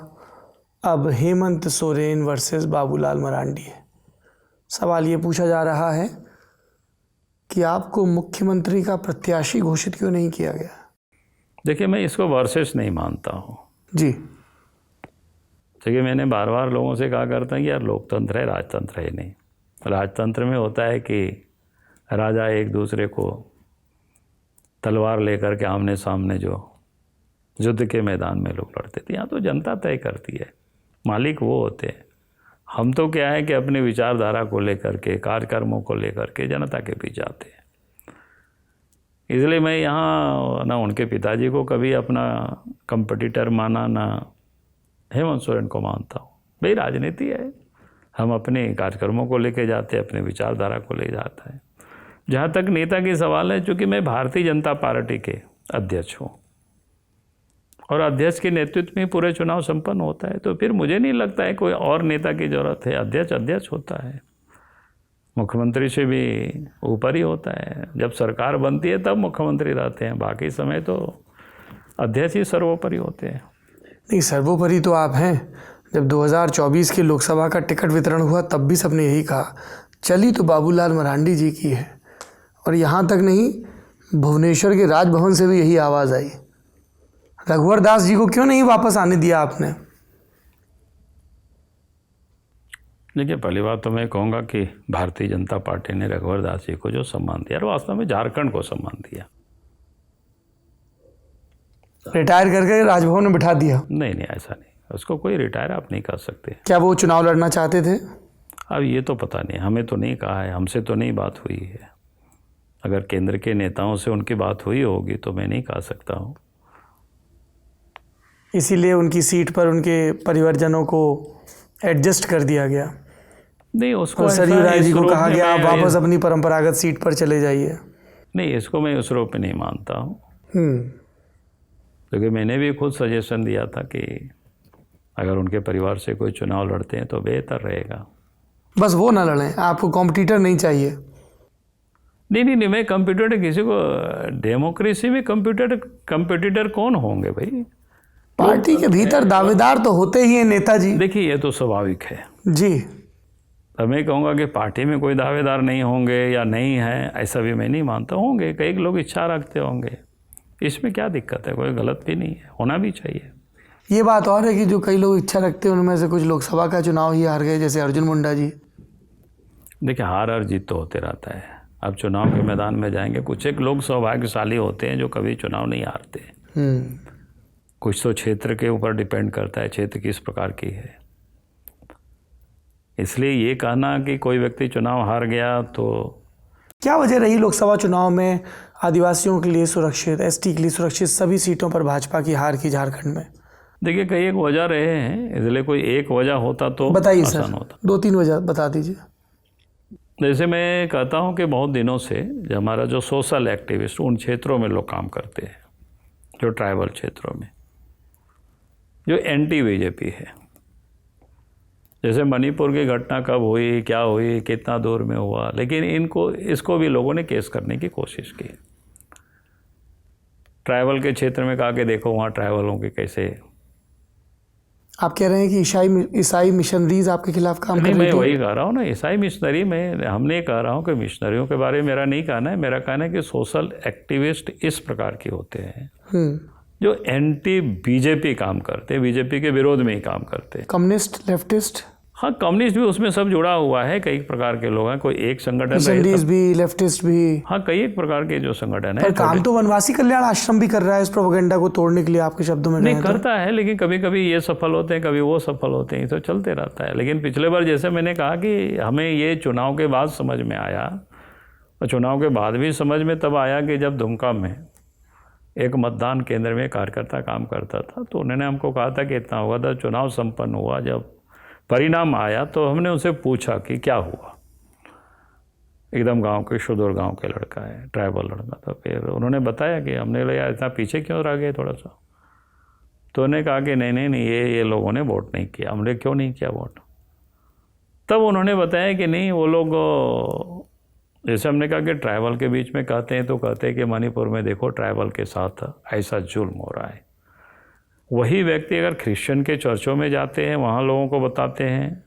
अब हेमंत सोरेन वर्सेस बाबूलाल मरांडी है। सवाल ये पूछा जा रहा है कि आपको मुख्यमंत्री का प्रत्याशी घोषित क्यों नहीं किया गया? देखिए, मैं इसको वर्सेस नहीं मानता हूँ जी। देखिए, मैंने बार बार लोगों से कहा करता है कि यार लोकतंत्र है, राजतंत्र है नहीं। राजतंत्र में होता है कि राजा एक दूसरे को तलवार लेकर के आमने सामने जो युद्ध के मैदान में लोग लड़ते थे, यहाँ तो जनता तय करती है, मालिक वो होते हैं। हम तो क्या है कि अपने विचारधारा को लेकर के, कार्यक्रमों को लेकर के जनता के बीच जाते हैं। इसलिए मैं यहाँ ना उनके पिताजी को कभी अपना कंपटीटर माना, ना हेमंत सोरेन को मानता हूँ। भाई राजनीति है, हम अपने कार्यक्रमों को लेके जाते हैं, अपने विचारधारा को ले जाता है। जहाँ तक नेता की सवाल है, चूँकि मैं भारतीय जनता पार्टी के अध्यक्ष हूँ और अध्यक्ष के नेतृत्व में पूरे चुनाव संपन्न होता है, तो फिर मुझे नहीं लगता है कोई और नेता की ज़रूरत है। अध्यक्ष होता है, मुख्यमंत्री से भी ऊपर ही होता है। जब सरकार बनती है तब मुख्यमंत्री रहते हैं, बाकी समय तो अध्यक्ष ही सर्वोपरि होते हैं। नहीं, सर्वोपरि तो आप हैं। जब 2024 के लोकसभा का टिकट वितरण हुआ तब भी सबने यही कहा, चली तो बाबूलाल मरांडी जी की है। और यहाँ तक नहीं, भुवनेश्वर के राजभवन से भी यही आवाज़ आई। रघुवर दास जी को क्यों नहीं वापस आने दिया आपने? देखिए, पहली बात तो मैं कहूँगा कि भारतीय जनता पार्टी ने रघुवर दास जी को जो सम्मान दिया, वास्तव में झारखंड को सम्मान दिया। रिटायर करके राजभवन में बिठा दिया? नहीं, ऐसा नहीं, उसको कोई रिटायर आप नहीं कर सकते। क्या वो चुनाव लड़ना चाहते थे? अब ये तो पता नहीं, हमें तो नहीं कहा है, हमसे तो नहीं बात हुई है। अगर केंद्र के नेताओं से उनकी बात हुई होगी तो मैं नहीं कह सकता हूँ। इसीलिए उनकी सीट पर उनके परिवारजनों को एडजस्ट कर दिया गया? नहीं, उसको सरयू राय जी को कहा गया आप वापस अपनी परंपरागत सीट पर चले जाइए? नहीं, इसको मैं उस रूप में नहीं मानता हूँ, क्योंकि मैंने भी खुद सजेशन दिया था कि अगर उनके परिवार से कोई चुनाव लड़ते हैं तो बेहतर रहेगा। बस वो ना लड़ें, आपको कॉम्पिटिटर नहीं चाहिए? नहीं, मैं कंप्यूटर किसी को, डेमोक्रेसी में कंप्यूटर कौन होंगे भाई? पार्टी के भीतर दावेदार तो होते ही हैं नेताजी। देखिए, ये तो स्वाभाविक है जी। अब मैं कहूँगा कि पार्टी में कोई दावेदार नहीं होंगे या नहीं है, ऐसा भी मैं नहीं मानता। होंगे, कई लोग इच्छा रखते होंगे, इसमें क्या दिक्कत है? कोई गलत भी नहीं है, होना भी चाहिए। ये बात और है कि जो कई लोग इच्छा रखते हैं उनमें से कुछ लोकसभा का चुनाव ही हार गए, जैसे अर्जुन मुंडा जी। देखिए, हार और जीत तो होते रहता है। अब चुनाव के मैदान में जाएंगे, कुछ एक लोग सौभाग्यशाली होते हैं जो कभी चुनाव नहीं हारते। कुछ तो क्षेत्र के ऊपर डिपेंड करता है, क्षेत्र किस प्रकार की है। इसलिए ये कहना कि कोई व्यक्ति चुनाव हार गया, तो क्या वजह रही लोकसभा चुनाव में आदिवासियों के लिए सुरक्षित, एसटी के लिए सुरक्षित सभी सीटों पर भाजपा की हार की झारखंड में? देखिए, कई एक वजह रहे हैं, इसलिए कोई एक वजह होता तो बताइए आसान सर, होता। 2-3 वजह बता दीजिए। जैसे मैं कहता हूँ कि बहुत दिनों से जो हमारा जो सोशल एक्टिविस्ट उन क्षेत्रों में लोग काम करते हैं, जो ट्राइबल क्षेत्रों में, जो एंटी बीजेपी है। जैसे मणिपुर की घटना कब हुई, क्या हुई, कितना दूर में हुआ, लेकिन इसको भी लोगों ने केस करने की कोशिश की। ट्राइबल के क्षेत्र में कहा कि देखो वहाँ ट्राइबलों के कैसे। आप कह रहे हैं कि ईसाई मिशनरीज आपके खिलाफ काम कर रही थी? मैं वही कह रहा हूँ ना, ईसाई मिशनरी में हमने कह रहा हूँ कि मिशनरियों के बारे में मेरा नहीं कहना है। मेरा कहना है कि सोशल एक्टिविस्ट इस प्रकार के होते हैं जो एंटी बीजेपी काम करते हैं, बीजेपी के विरोध में ही काम करते हैं। Communist, leftist? हाँ, कम्युनिस्ट भी उसमें सब जुड़ा हुआ है। कई प्रकार के लोग हैं, कोई एक संगठन मिशनरीज भी, लेफ्टिस्ट भी। हाँ, कई एक प्रकार के जो संगठन है। काम तो वनवासी कल्याण आश्रम भी कर रहा है इस प्रोपेगेंडा को तोड़ने के लिए, आपके शब्दों में नहीं करता है, लेकिन कभी कभी ये सफल होते हैं, कभी वो सफल होते हैं, तो चलते रहता है। लेकिन पिछले बार जैसे मैंने कहा कि हमें ये चुनाव के बाद समझ में आया, और चुनाव के बाद भी समझ में तब आया कि जब दुमका में एक मतदान केंद्र में कार्यकर्ता काम करता था, तो उन्होंने हमको कहा था कि इतना हुआ था, चुनाव संपन्न हुआ, जब परिणाम आया तो हमने उनसे पूछा कि क्या हुआ। एकदम गांव के सुदूर गांव के लड़का है, ट्राइबल लड़का था। फिर उन्होंने बताया कि हमने लगा इतना पीछे क्यों रह गए थोड़ा सा। तो उन्होंने कहा कि नहीं ये लोगों ने वोट नहीं किया। हमने क्यों नहीं किया वोट? तब उन्होंने बताया कि नहीं, वो लोग, जैसे हमने कहा कि ट्राइबल के बीच में कहते हैं, तो कहते हैं कि मणिपुर में देखो ट्राइबल के साथ ऐसा जुल्म हो रहा है। वही व्यक्ति अगर क्रिश्चियन के चर्चों में जाते हैं, वहाँ लोगों को बताते हैं,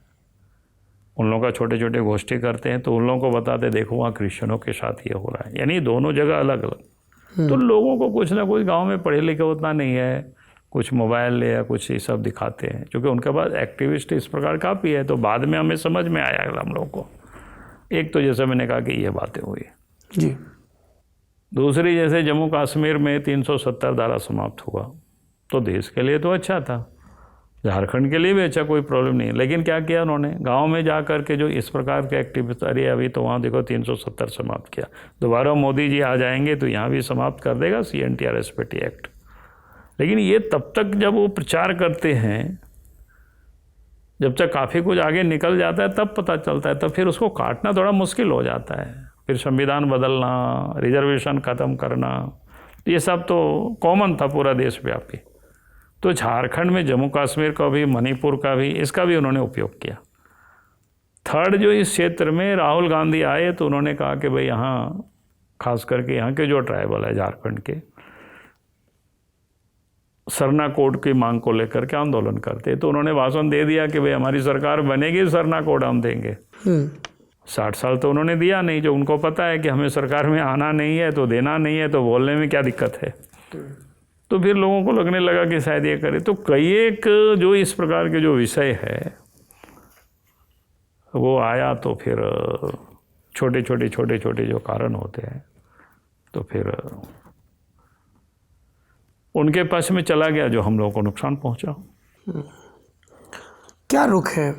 उन लोगों का छोटे छोटे गोष्ठी करते हैं, तो उन लोगों को बताते देखो वहाँ क्रिश्चियनों के साथ ये हो रहा है। यानी दोनों जगह अलग अलग। तो लोगों को कुछ ना कुछ, गांव में पढ़े लिखे उतना नहीं है, कुछ मोबाइल या कुछ ये सब दिखाते हैं, क्योंकि उनके पास एक्टिविस्ट इस प्रकार काफ़ी है। तो बाद में हमें समझ में आया हम लोगों को। एक तो जैसे मैंने कहा कि ये बातें हुई जी। दूसरी, जैसे जम्मू कश्मीर में 370 धारा समाप्त हुआ, तो देश के लिए तो अच्छा था, झारखंड के लिए भी अच्छा, कोई प्रॉब्लम नहीं। लेकिन क्या किया उन्होंने, गांव में जा कर के जो इस प्रकार के एक्टिविस्ट, अरे अभी तो वहाँ देखो 370 समाप्त किया, दोबारा मोदी जी आ जाएंगे तो यहाँ भी समाप्त कर देगा CNTR-SP एक्ट। लेकिन ये तब तक जब वो प्रचार करते हैं, जब तक काफ़ी कुछ आगे निकल जाता है तब पता चलता है, तब फिर उसको काटना थोड़ा मुश्किल हो जाता है। फिर संविधान बदलना, रिजर्वेशन ख़त्म करना, ये सब तो कॉमन था पूरा देशव्यापी। तो झारखंड में जम्मू कश्मीर का भी, मणिपुर का भी, इसका भी उन्होंने उपयोग किया। थर्ड, जो इस क्षेत्र में राहुल गांधी आए तो उन्होंने कहा कि भाई यहाँ खास करके यहाँ के जो ट्राइबल है झारखंड के, सरना कोड की मांग को लेकर के आंदोलन करते, तो उन्होंने भाषण दे दिया कि भाई हमारी सरकार बनेगी, सरना कोड हम देंगे। 60 साल तो उन्होंने दिया नहीं। जो उनको पता है कि हमें सरकार में आना नहीं है तो देना नहीं है, तो बोलने में क्या दिक्कत है। तो फिर लोगों को लगने लगा कि शायद ये करे। तो कई एक जो इस प्रकार के जो विषय है वो आया, तो फिर छोटे छोटे जो कारण होते हैं, तो फिर उनके पक्ष में चला गया, जो हम लोगों को नुकसान पहुंचा। क्या रुख है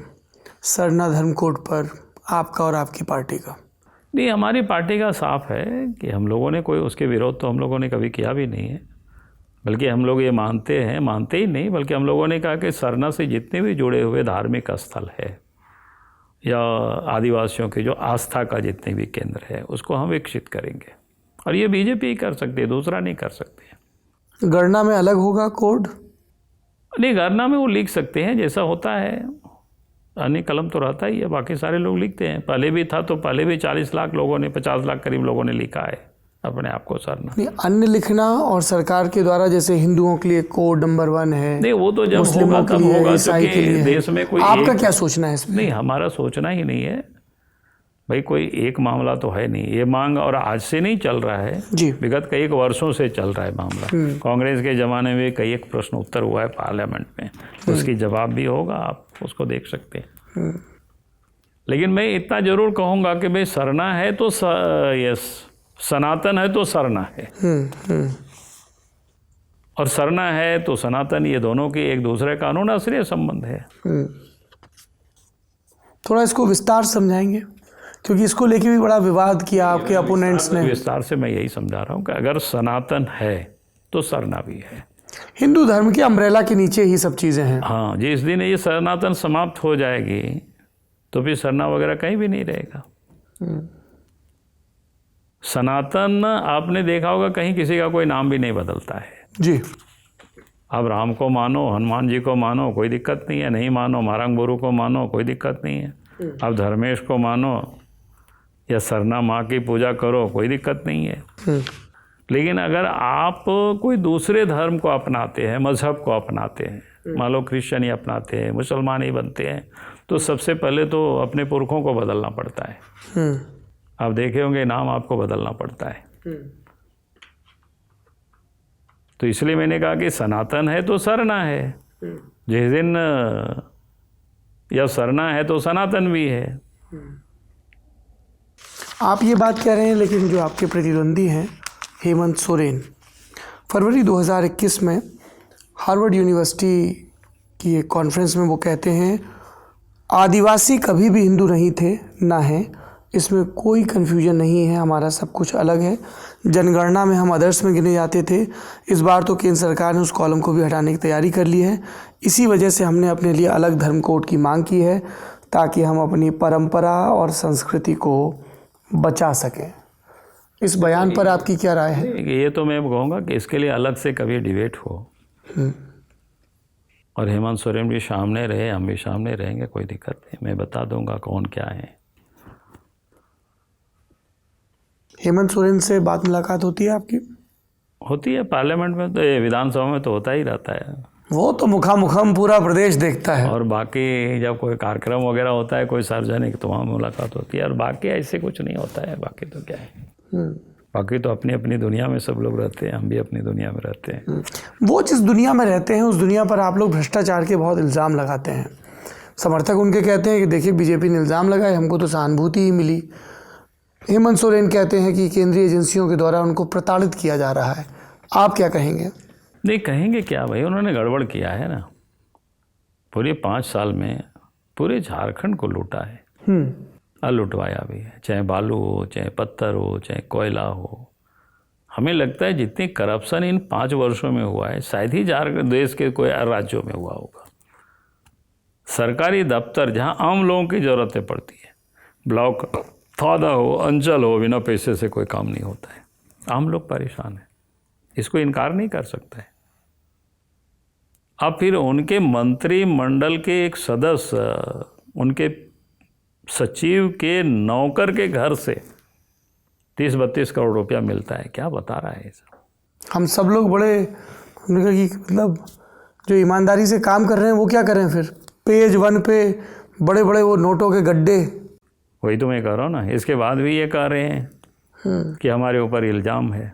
सरना धर्म कोड पर आपका और आपकी पार्टी का? नहीं, हमारी पार्टी का साफ है कि हम लोगों ने कोई उसके विरोध तो हम लोगों ने कभी किया भी नहीं है। बल्कि हम लोग ये मानते ही नहीं, बल्कि हम लोगों ने कहा कि सरना से जितने भी जुड़े हुए धार्मिक स्थल है या आदिवासियों के जो आस्था का जितने भी केंद्र है, उसको हम विकसित करेंगे। और ये बीजेपी ही कर सकती है, दूसरा नहीं कर सकते। गणना में अलग होगा कोड? नहीं, गणना में वो लिख सकते हैं जैसा होता है, अन्य कलम तो रहता ही है, बाकी सारे लोग लिखते हैं। पहले भी था, तो पहले भी 40 लाख लोगों ने, 50 लाख करीब लोगों ने लिखा है अपने आप को सरना। नहीं, अन्य लिखना और सरकार के द्वारा, जैसे हिंदुओं के लिए कोड नंबर 1 है, नहीं वो तो जब मुस्लिमों होगा के तब लिए, होगा, ईसाई के लिए देश में कोई आपका क्या सोचना है इसमें? नहीं, हमारा सोचना ही नहीं है भाई, कोई एक मामला तो है नहीं। ये मांग और आज से नहीं चल रहा है जी, विगत कई एक वर्षों से चल रहा है मामला। कांग्रेस के ज़माने में कई एक प्रश्न उत्तर हुआ है पार्लियामेंट में, उसकी जवाब भी होगा, आप उसको देख सकते हैं। लेकिन मैं इतना जरूर कहूँगा कि भाई सरना है तो सनातन है तो सरना है, और सरना है तो सनातन, ये दोनों की एक दूसरे का अनुनाश्रय संबंध है। थोड़ा इसको विस्तार समझाएंगे, क्योंकि इसको लेके भी बड़ा विवाद किया आपके अपोनेंट्स ने। विस्तार से मैं यही समझा रहा हूँ कि अगर सनातन है तो सरना भी है। हिंदू धर्म के अम्ब्रेला के नीचे ही सब चीज़ें हैं। हाँ, जिस दिन ये सनातन समाप्त हो जाएगी तो फिर सरना वगैरह कहीं भी नहीं रहेगा। सनातन आपने देखा होगा कहीं किसी का कोई नाम भी नहीं बदलता है जी। अब राम को मानो, हनुमान जी को मानो, कोई दिक्कत नहीं है, नहीं मानो मारंग गुरु को मानो, कोई दिक्कत नहीं है। अब धर्मेश को मानो या सरना माँ की पूजा करो, कोई दिक्कत नहीं है। लेकिन अगर आप कोई दूसरे धर्म को अपनाते हैं, मजहब को अपनाते हैं, मान लो क्रिश्चियन ही अपनाते हैं, मुसलमान ही बनते हैं, तो सबसे पहले तो अपने पुरखों को बदलना पड़ता है। आप देखे होंगे नाम आपको बदलना पड़ता है। तो इसलिए मैंने कहा कि सनातन है तो सरना है, जिस दिन या सरना है तो सनातन भी है। आप ये बात कह रहे हैं, लेकिन जो आपके प्रतिद्वंदी हैं हेमंत सोरेन, फरवरी 2021 में हार्वर्ड यूनिवर्सिटी की एक कॉन्फ्रेंस में वो कहते हैं आदिवासी कभी भी हिंदू नहीं थे, ना हैं, इसमें कोई कन्फ्यूजन नहीं है, हमारा सब कुछ अलग है। जनगणना में हम अदर्स में गिने जाते थे, इस बार तो केंद्र सरकार ने उस कॉलम को भी हटाने की तैयारी कर ली है। इसी वजह से हमने अपने लिए अलग धर्म कोड की मांग की है, ताकि हम अपनी परंपरा और संस्कृति को बचा सकें। इस बयान पर आपकी क्या राय है? ये तो मैं कहूँगा कि इसके लिए अलग से कभी डिबेट हो और हेमंत सोरेन भी सामने रहे, हम भी सामने रहेंगे, कोई दिक्कत नहीं। मैं बता दूंगा कौन क्या है। हेमंत सोरेन से बात मुलाकात होती है आपकी? होती है, पार्लियामेंट में तो, ये विधानसभा में तो होता ही रहता है। वो तो मुखामुखम पूरा प्रदेश देखता है। और बाकी जब कोई कार्यक्रम वगैरह होता है कोई सार्वजनिक, तो वहाँ मुलाकात होती है। और बाकी ऐसे कुछ नहीं होता है। बाकी तो क्या है, बाकी तो अपनी अपनी दुनिया में सब लोग रहते हैं, हम भी अपनी दुनिया में रहते हैं। वो जिस दुनिया में रहते हैं उस दुनिया पर आप लोग भ्रष्टाचार के बहुत इल्ज़ाम लगाते हैं। समर्थक उनके कहते हैं कि देखिए बीजेपी ने इल्ज़ाम लगाए, हमको तो सहानुभूति ही मिली। हेमंत सोरेन कहते हैं कि केंद्रीय एजेंसियों के द्वारा उनको प्रताड़ित किया जा रहा है। आप क्या कहेंगे? नहीं कहेंगे क्या भाई, उन्होंने गड़बड़ किया है ना। पूरे 5 साल में पूरे झारखंड को लूटा है और लुटवाया भी है, चाहे बालू हो, चाहे पत्थर हो, चाहे कोयला हो। हमें लगता है जितनी करप्शन इन 5 वर्षों में हुआ है शायद ही झारखंड देश के कोई राज्यों में हुआ होगा। सरकारी दफ्तर जहां आम लोगों की ज़रूरतें पड़ती है, ब्लॉक थाना हो, अंचल हो, बिना पैसे से कोई काम नहीं होता है। आम लोग परेशान हैं, इसको इनकार नहीं कर सकता है। अब फिर उनके मंत्रिमंडल के एक सदस्य, उनके सचिव के नौकर के घर से 30-32 करोड़ रुपया मिलता है। क्या बता रहा है ये सब? हम सब लोग बड़े, हमने कहा कि मतलब जो ईमानदारी से काम कर रहे हैं वो क्या करें फिर? पेज 1 पे बड़े बड़े वो नोटों के गड्ढे। वही तो मैं कह रहा हूँ ना। इसके बाद भी ये कह रहे हैं कि हमारे ऊपर इल्ज़ाम है।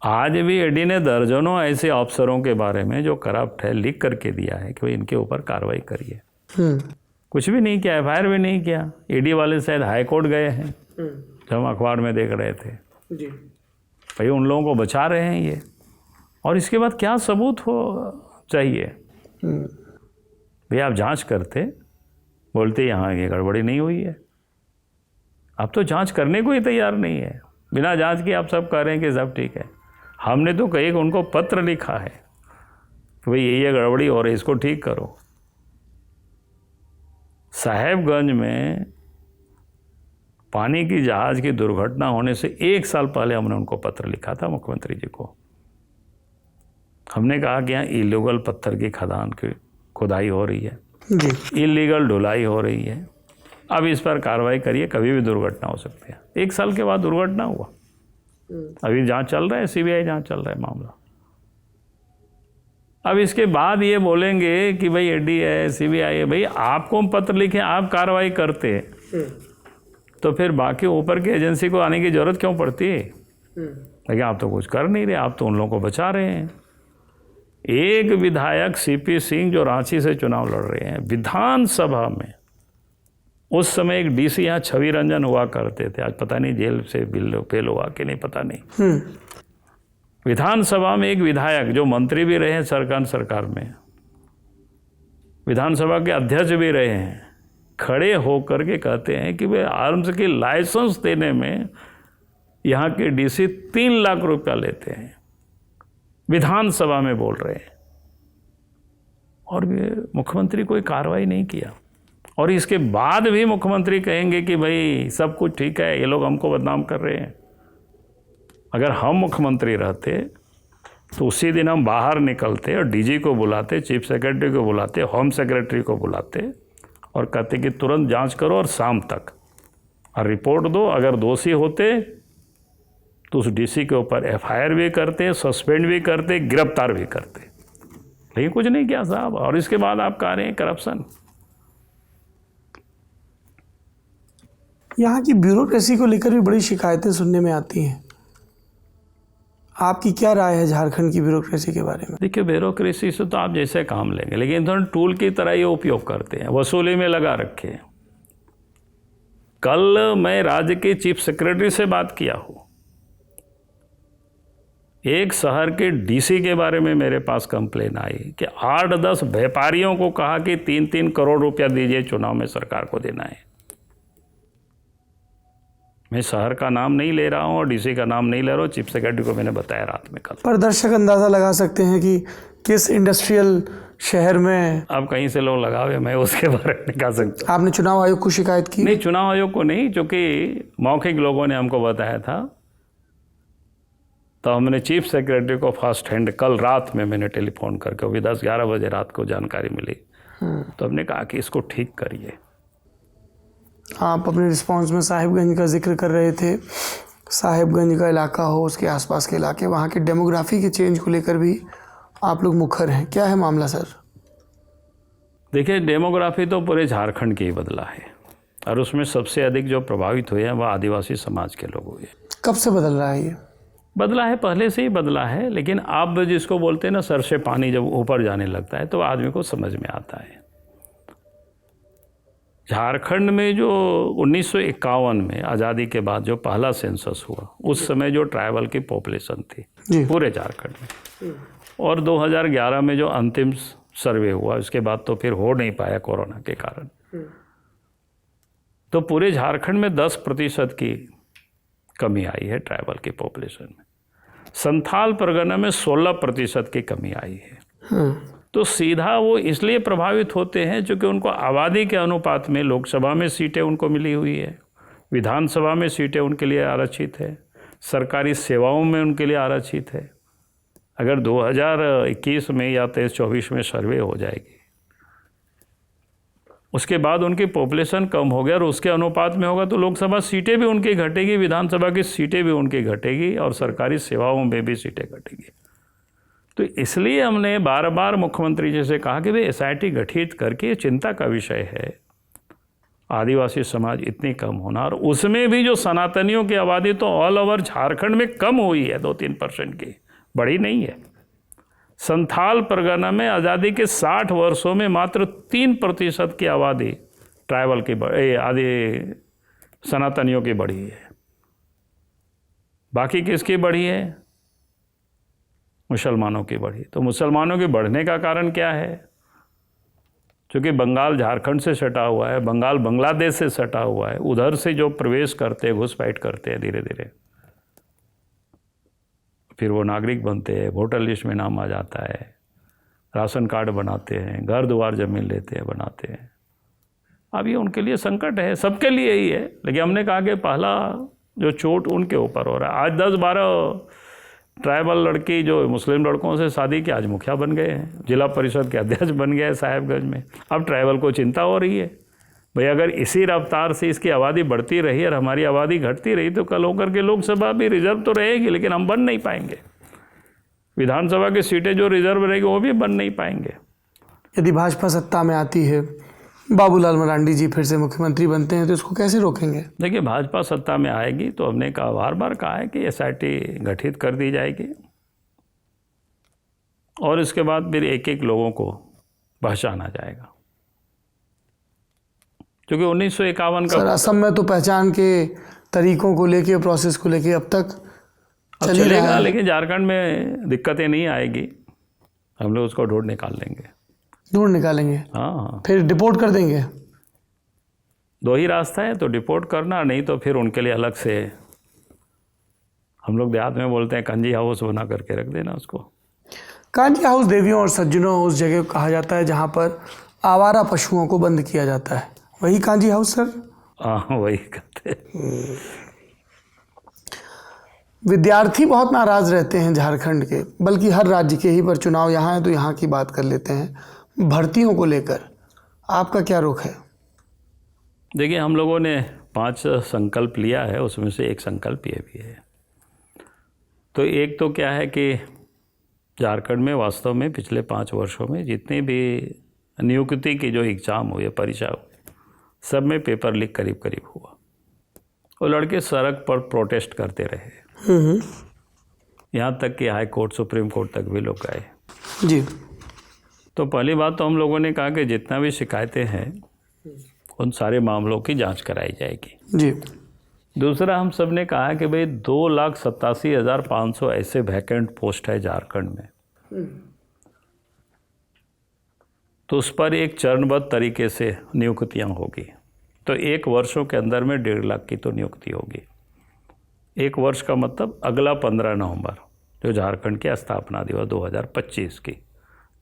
आज भी ईडी ने दर्जनों ऐसे अफसरों के बारे में जो करप्ट है लिख करके दिया है कि भाई इनके ऊपर कार्रवाई करिए। कुछ भी नहीं किया, FIR भी नहीं किया। ईडी वाले शायद हाई कोर्ट गए हैं, जब हम अखबार में देख रहे थे जी। भाई उन लोगों को बचा रहे हैं ये। और इसके बाद क्या सबूत हो चाहिए? भैया आप जांच करते, बोलते यहाँ ये गड़बड़ी नहीं हुई है। अब तो जांच करने को ही तैयार नहीं है। बिना जांच के आप सब कह रहे हैं कि सब ठीक है। हमने तो कहीं उनको पत्र लिखा है कि भाई ये गड़बड़ी हो रही है, इसको ठीक करो। साहेबगंज में पानी की जहाज की दुर्घटना होने से 1 साल पहले हमने उनको पत्र लिखा था, मुख्यमंत्री जी को। हमने कहा कि यहाँ इलीगल पत्थर की खदान की खुदाई हो रही है जी, इलीगल ढुलाई हो रही है, अब इस पर कार्रवाई करिए, कभी भी दुर्घटना हो सकती है। 1 साल के बाद दुर्घटना हुआ। अभी जांच चल रहा है, CBI जांच चल रहा है मामला। अब इसके बाद ये बोलेंगे कि भाई ED है, CBI है। भाई आपको हम पत्र लिखे, आप कार्रवाई करते, तो फिर बाकी ऊपर की एजेंसी को आने की जरूरत क्यों पड़ती है? लेकिन आप तो कुछ कर नहीं रहे, आप तो उन लोगों को बचा रहे हैं। एक विधायक CP सिंह जो रांची से चुनाव लड़ रहे हैं, विधानसभा में उस समय एक DC यहाँ छवि रंजन हुआ करते थे, आज पता नहीं जेल से बिल फेल हुआ कि नहीं, पता नहीं। विधानसभा में एक विधायक जो मंत्री भी रहे हैं सरकार में, विधानसभा के अध्यक्ष भी रहे हैं, खड़े होकर के कहते हैं कि वे आर्म्स की लाइसेंस देने में यहाँ के DC 3 लाख रुपया लेते हैं। विधानसभा में बोल रहे हैं और मुख्यमंत्री कोई कार्रवाई नहीं किया। और इसके बाद भी मुख्यमंत्री कहेंगे कि भाई सब कुछ ठीक है, ये लोग हमको बदनाम कर रहे हैं। अगर हम मुख्यमंत्री रहते तो उसी दिन हम बाहर निकलते और DG को बुलाते, चीफ सेक्रेटरी को बुलाते, होम सेक्रेटरी को बुलाते और कहते कि तुरंत जांच करो और शाम तक और रिपोर्ट दो। अगर दोषी होते तो उस DC के ऊपर FIR भी करते, सस्पेंड भी करते, गिरफ्तार भी करते। लेकिन कुछ नहीं किया साहब। और इसके बाद आप कह रहे हैं करप्शन। यहाँ की ब्यूरोक्रेसी को लेकर भी बड़ी शिकायतें सुनने में आती हैं। आपकी क्या राय है झारखंड की ब्यूरोक्रेसी के बारे में? देखिए, ब्यूरोक्रेसी से तो आप जैसे काम लेंगे, लेकिन थोड़ा टूल की तरह ये उपयोग करते हैं, वसूली में लगा रखे हैं। कल मैं राज्य के चीफ सेक्रेटरी से बात किया हूँ, एक शहर के डीसी के बारे में मेरे पास कंप्लेन आई कि 8-10 व्यापारियों को कहा कि 3-3 करोड़ रुपया दीजिए, चुनाव में सरकार को देना है। मैं शहर का नाम नहीं ले रहा हूँ और डीसी का नाम नहीं ले रहा हूँ, चीफ सेक्रेटरी को मैंने बताया रात में कल। पर दर्शक अंदाजा लगा सकते हैं कि किस इंडस्ट्रियल शहर में। अब कहीं से लोग लगावे, मैं उसके बारे में नहीं कह सकता। आपने चुनाव आयोग को शिकायत की? नहीं, चुनाव आयोग को नहीं, क्योंकि मौखिक लोगों ने हमको बताया था। तो हमने चीफ सेक्रेटरी को फर्स्ट हैंड कल रात में मैंने टेलीफोन करके, वो भी 10-11 बजे रात को जानकारी मिली, तो हमने कहा कि इसको ठीक करिए। आप अपने रिस्पांस में साहिबगंज का जिक्र कर रहे थे। साहिबगंज का इलाका हो, उसके आसपास के इलाके, वहाँ की डेमोग्राफी के चेंज को लेकर भी आप लोग मुखर हैं। क्या है मामला सर? देखिए, डेमोग्राफी तो पूरे झारखंड के ही बदला है, और उसमें सबसे अधिक जो प्रभावित हुए हैं वह आदिवासी समाज के लोग हुए। कब से बदल रहा है ये? बदला है, पहले से ही बदला है, लेकिन अब जिसको बोलते हैं ना, सर से पानी जब ऊपर जाने लगता है तो आदमी को समझ में आता है। झारखंड में जो 1951 में आज़ादी के बाद जो पहला सेंसस हुआ, उस समय जो ट्राइबल की पॉपुलेशन थी पूरे झारखंड में, और 2011 में जो अंतिम सर्वे हुआ, उसके बाद तो फिर हो नहीं पाया कोरोना के कारण, तो पूरे झारखंड में 10% की कमी आई है ट्राइबल की पॉपुलेशन में। संथाल परगना में 16% की कमी आई है। तो सीधा वो इसलिए प्रभावित होते हैं क्योंकि उनको आबादी के अनुपात में लोकसभा में सीटें उनको मिली हुई है, विधानसभा में सीटें उनके लिए आरक्षित है, सरकारी सेवाओं में उनके लिए आरक्षित है। अगर 2021 में या 23-24 में सर्वे हो जाएगी, उसके बाद उनकी पॉपुलेशन कम हो गया और उसके अनुपात में होगा, तो लोकसभा सीटें भी उनकी घटेगी, विधानसभा की सीटें भी उनकी घटेगी, और सरकारी सेवाओं में भी सीटें घटेगी। तो इसलिए हमने बार बार मुख्यमंत्री जी से कहा कि भाई SIT गठित करके, चिंता का विषय है आदिवासी समाज इतनी कम होना, और उसमें भी जो सनातनियों की आबादी तो ऑल ओवर झारखंड में कम हुई है, 2-3% की, बड़ी नहीं है। संथाल परगना में आज़ादी के 60 वर्षों में मात्र 3% की आबादी ट्राइबल की आदि सनातनियों की बढ़ी है। बाकी किसकी बढ़ी है? मुसलमानों की बढ़ी। तो मुसलमानों के बढ़ने का कारण क्या है? क्योंकि बंगाल झारखंड से सटा हुआ है, बंगाल बांग्लादेश से सटा हुआ है, उधर से जो प्रवेश करते हैं, घुसपैठ करते हैं धीरे धीरे, फिर वो नागरिक बनते हैं, वोटर लिस्ट में नाम आ जाता है, राशन कार्ड बनाते हैं, घर द्वार जमीन लेते हैं, बनाते हैं। अब ये उनके लिए संकट है, सबके लिए ही है, लेकिन हमने कहा कि पहला जो चोट उनके ऊपर हो रहा है। आज 10-12 ट्राइबल लड़की जो मुस्लिम लड़कों से शादी की आज मुखिया बन गए हैं, जिला परिषद के अध्यक्ष बन गए साहिबगंज में। अब ट्राइबल को चिंता हो रही है, भाई अगर इसी रफ्तार से इसकी आबादी बढ़ती रही और हमारी आबादी घटती रही तो कल होकर के लोकसभा भी रिजर्व तो रहेगी, लेकिन हम बन नहीं पाएंगे। विधानसभा की सीटें जो रिजर्व रहेगी वो भी बन नहीं पाएंगे। यदि भाजपा सत्ता में आती है, बाबूलाल मरांडी जी फिर से मुख्यमंत्री बनते हैं, तो इसको कैसे रोकेंगे? देखिए, भाजपा सत्ता में आएगी तो हमने कहा, बार बार कहा है कि SIT गठित कर दी जाएगी, और इसके बाद फिर एक एक लोगों को पहचाना जाएगा। क्योंकि 1951 का सर, असम में तो पहचान के तरीकों को लेके, प्रोसेस को लेके अब तक चलेगा, लेकिन झारखंड में दिक्कतें नहीं आएगी, हम लोग उसको ढूंढ निकाल लेंगे। ढूंढ निकालेंगे? हाँ। फिर डिपोर्ट कर देंगे? 2 ही रास्ता है, तो डिपोर्ट करना, नहीं तो फिर उनके लिए अलग से, हम लोग देहात में बोलते हैं, कंजी हाउस बना करके रख देना उसको। कांजी हाउस देवियों और सज्जनों उस जगह को कहा जाता है जहाँ पर आवारा पशुओं को बंद किया जाता है, वही कांजी हाउस सर? हाँ, वही कहते हैं। विद्यार्थी बहुत नाराज रहते हैं झारखंड के, बल्कि हर राज्य के ही, पर चुनाव यहाँ है तो यहाँ की बात कर लेते हैं। भर्तियों को लेकर आपका क्या रुख है? देखिए, हम लोगों ने 5 संकल्प लिया है, उसमें से एक संकल्प ये भी है। तो एक तो क्या है कि झारखंड में वास्तव में पिछले 5 वर्षों में जितने भी नियुक्ति की जो एग्ज़ाम हुए, परीक्षा हुई, सब में पेपर लीक करीब करीब हुआ, और लड़के सड़क पर प्रोटेस्ट करते रहे। यहाँ तक कि हाई कोर्ट, सुप्रीम कोर्ट तक भी लोग गए जी। तो पहली बात तो हम लोगों ने कहा कि जितना भी शिकायतें हैं उन सारे मामलों की जांच कराई जाएगी। जी। दूसरा हम सब ने कहा कि भाई 2,87,500 ऐसे वैकेंट पोस्ट है झारखंड में, तो उस पर एक चरणबद्ध तरीके से नियुक्तियां होगी। तो 1 वर्षों के अंदर में 1.5 लाख की तो नियुक्ति होगी। 1 वर्ष का मतलब अगला 15 नवंबर जो झारखंड की स्थापना दिवस 2025 की,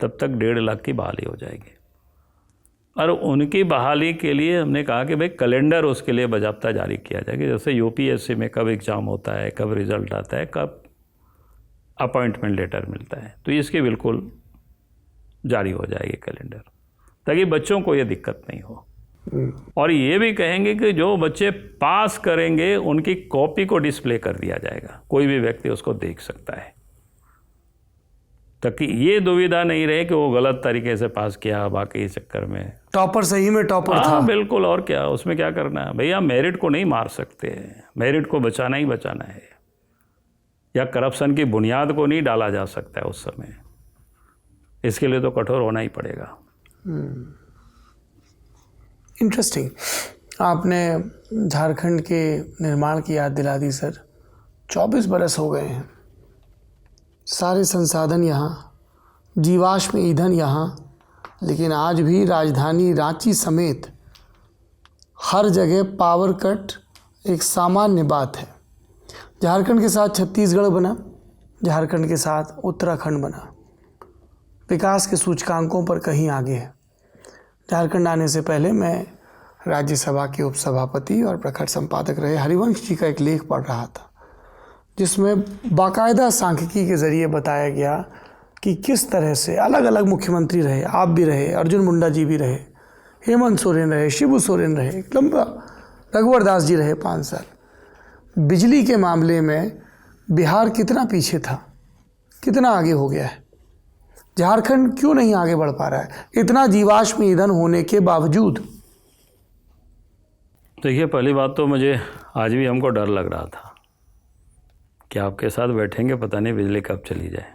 तब तक 1.5 लाख की बहाली हो जाएगी। और उनकी बहाली के लिए हमने कहा कि भाई कैलेंडर उसके लिए बाज़ाब्ता जारी किया जाएगा। जैसे यूपीएससी में कब एग्ज़ाम होता है, कब रिज़ल्ट आता है, कब अपॉइंटमेंट लेटर मिलता है, तो इसकी बिल्कुल जारी हो जाएगी कैलेंडर, ताकि बच्चों को ये दिक्कत नहीं हो। और ये भी कहेंगे कि जो बच्चे पास करेंगे उनकी कॉपी को डिस्प्ले कर दिया जाएगा, कोई भी व्यक्ति उसको देख सकता है, ताकि ये दुविधा नहीं रहे कि वो गलत तरीके से पास किया, बाकी इस चक्कर में टॉपर सही में टॉपर था। बिल्कुल, और क्या, उसमें क्या करना है भैया। मेरिट को नहीं मार सकते, मेरिट को बचाना ही बचाना है, या करप्शन की बुनियाद को नहीं डाला जा सकता है उस समय। इसके लिए तो कठोर होना ही पड़ेगा। इंटरेस्टिंग, आपने झारखंड के निर्माण की याद दिला दी सर। 24 बरस हो गए हैं, सारे संसाधन यहाँ, जीवाश्म ईंधन यहाँ, लेकिन आज भी राजधानी रांची समेत हर जगह पावर कट एक सामान्य बात है। झारखंड के साथ छत्तीसगढ़ बना, झारखंड के साथ उत्तराखंड बना, विकास के सूचकांकों पर कहीं आगे है। झारखंड आने से पहले मैं राज्यसभा के उपसभापति और प्रखर संपादक रहे हरिवंश जी का एक लेख पढ़ रहा था, जिसमें बाकायदा सांख्यिकी के ज़रिए बताया गया कि किस तरह से अलग अलग मुख्यमंत्री रहे, आप भी रहे, अर्जुन मुंडा जी भी रहे, हेमंत सोरेन रहे, शिबू सोरेन रहे, लंबा रघुवर दास जी रहे 5 साल। बिजली के मामले में बिहार कितना पीछे था, कितना आगे हो गया है। झारखंड क्यों नहीं आगे बढ़ पा रहा है इतना जीवाश्म ईंधन होने के बावजूद? देखिए, पहली बात तो मुझे आज भी हमको डर लग रहा था कि आपके साथ बैठेंगे, पता नहीं बिजली कब चली जाए,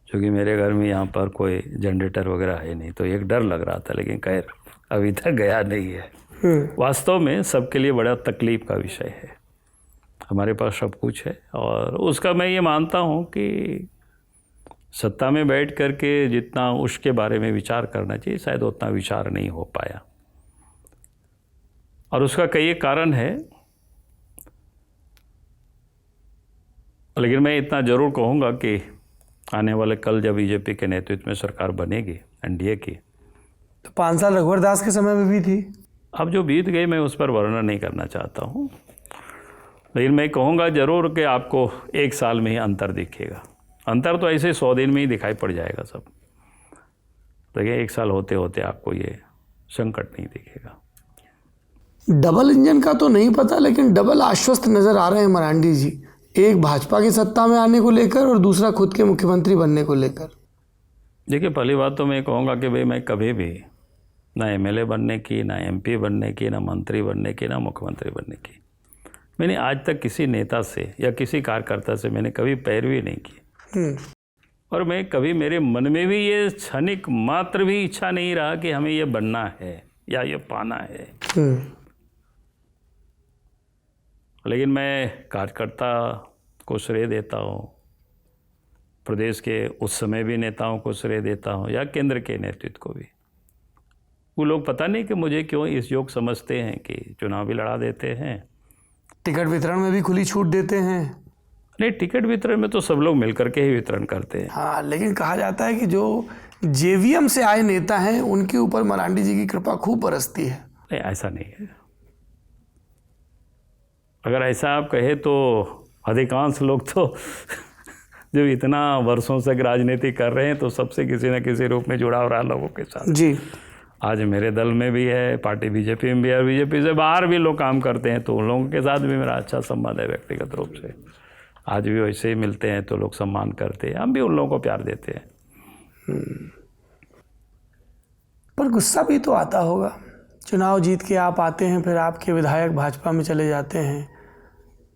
क्योंकि मेरे घर में यहाँ पर कोई जनरेटर वगैरह है नहीं, तो एक डर लग रहा था। लेकिन खैर अभी तक गया नहीं है। वास्तव में सबके लिए बड़ा तकलीफ का विषय है। हमारे पास सब कुछ है, और उसका मैं ये मानता हूँ कि सत्ता में बैठ करके जितना उसके बारे में विचार करना चाहिए, शायद उतना विचार नहीं हो पाया। और उसका कई कारण है, लेकिन मैं इतना ज़रूर कहूँगा कि आने वाले कल जब बीजेपी के नेतृत्व में सरकार बनेगी एनडीए की, तो 5 साल रघुवर दास के समय में भी थी। अब जो बीत गई मैं उस पर वर्णन नहीं करना चाहता हूँ, लेकिन मैं कहूँगा ज़रूर कि आपको 1 साल में ही अंतर दिखेगा। अंतर तो ऐसे 100 दिन में ही दिखाई पड़ जाएगा सब, देखिए 1 साल होते होते आपको ये संकट नहीं दिखेगा। डबल इंजन का तो नहीं पता, लेकिन डबल आश्वस्त नज़र आ रहे हैं मरांडी जी, एक भाजपा की सत्ता में आने को लेकर और दूसरा खुद के मुख्यमंत्री बनने को लेकर। देखिए, पहली बात तो मैं कहूँगा कि भाई मैं कभी भी ना एमएलए बनने की, ना एमपी बनने की, ना मंत्री बनने की, ना मुख्यमंत्री बनने की, मैंने आज तक किसी नेता से या किसी कार्यकर्ता से मैंने कभी पैरवी नहीं की। और मैं कभी, मेरे मन में भी ये क्षणिक मात्र भी इच्छा नहीं रहा कि हमें ये बनना है या ये पाना है। लेकिन मैं कार्यकर्ता को श्रेय देता हूँ, प्रदेश के उस समय भी नेताओं को श्रेय देता हूँ, या केंद्र के नेतृत्व को भी। वो लोग पता नहीं कि मुझे क्यों इस योग समझते हैं कि चुनाव भी लड़ा देते हैं, टिकट वितरण में भी खुली छूट देते हैं। नहीं, टिकट वितरण में तो सब लोग मिलकर के ही वितरण करते हैं। हाँ, लेकिन कहा जाता है कि जो जेवीएम से आए नेता हैं उनके ऊपर मरांडी जी की कृपा खूब बरसती है। नहीं, ऐसा नहीं है। अगर ऐसा आप कहे तो अधिकांश लोग तो जो इतना वर्षों से राजनीति कर रहे हैं, तो सबसे किसी न किसी रूप में जुड़ाव रहा लोगों के साथ। जी, आज मेरे दल में भी है, पार्टी बीजेपी में भी है, बीजेपी से बाहर भी लोग काम करते हैं, तो उन लोगों के साथ भी मेरा अच्छा संबंध है व्यक्तिगत रूप से। आज भी वैसे ही मिलते हैं तो लोग सम्मान करते हैं, हम भी उन लोगों को प्यार देते हैं। पर गुस्सा भी तो आता होगा। चुनाव जीत के आप आते हैं, फिर आपके विधायक भाजपा में चले जाते हैं,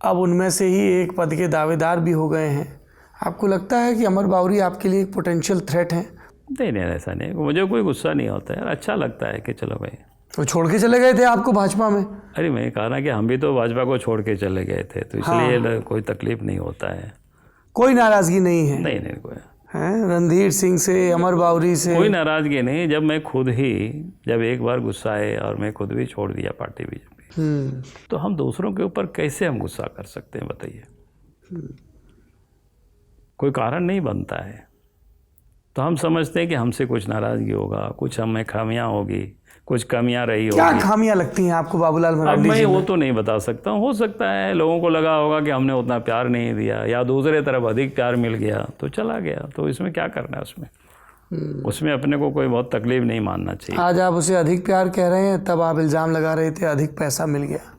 अब उनमें से ही एक पद के दावेदार भी हो गए हैं। आपको लगता है कि अमर बावरी आपके लिए एक पोटेंशियल थ्रेट है? नहीं, ऐसा नहीं, मुझे कोई गुस्सा नहीं होता है। अच्छा लगता है कि चलो भाई वो छोड़ के चले गए थे आपको भाजपा में? अरे मैं कहा ना कि हम भी तो भाजपा को छोड़ के चले गए थे, तो इसलिए कोई तकलीफ नहीं होता है। कोई नाराजगी नहीं है? नहीं नहीं, कोई हैं? रणधीर सिंह से, अमर बावरी से कोई नाराजगी नहीं। जब मैं खुद ही जब एक बार गुस्सा आए और मैं खुद भी छोड़ दिया पार्टी बीजेपी, तो हम दूसरों के ऊपर कैसे हम गुस्सा कर सकते हैं बताइए? कोई कारण नहीं बनता है। तो हम समझते हैं कि हमसे कुछ नाराजगी होगा, कुछ हमें खामियां होगी, कुछ कमियां रही होगी। क्या खामियां लगती हैं आपको बाबूलाल अब मरांडी मैं जी वो में? तो नहीं बता सकता हूँ। हो सकता है लोगों को लगा होगा कि हमने उतना प्यार नहीं दिया, या दूसरे तरफ अधिक प्यार मिल गया तो चला गया, तो इसमें क्या करना है उसमें अपने को कोई बहुत तकलीफ नहीं मानना चाहिए। आज आप उसे अधिक प्यार कह रहे हैं, तब आप इल्ज़ाम लगा रहे थे अधिक पैसा मिल गया,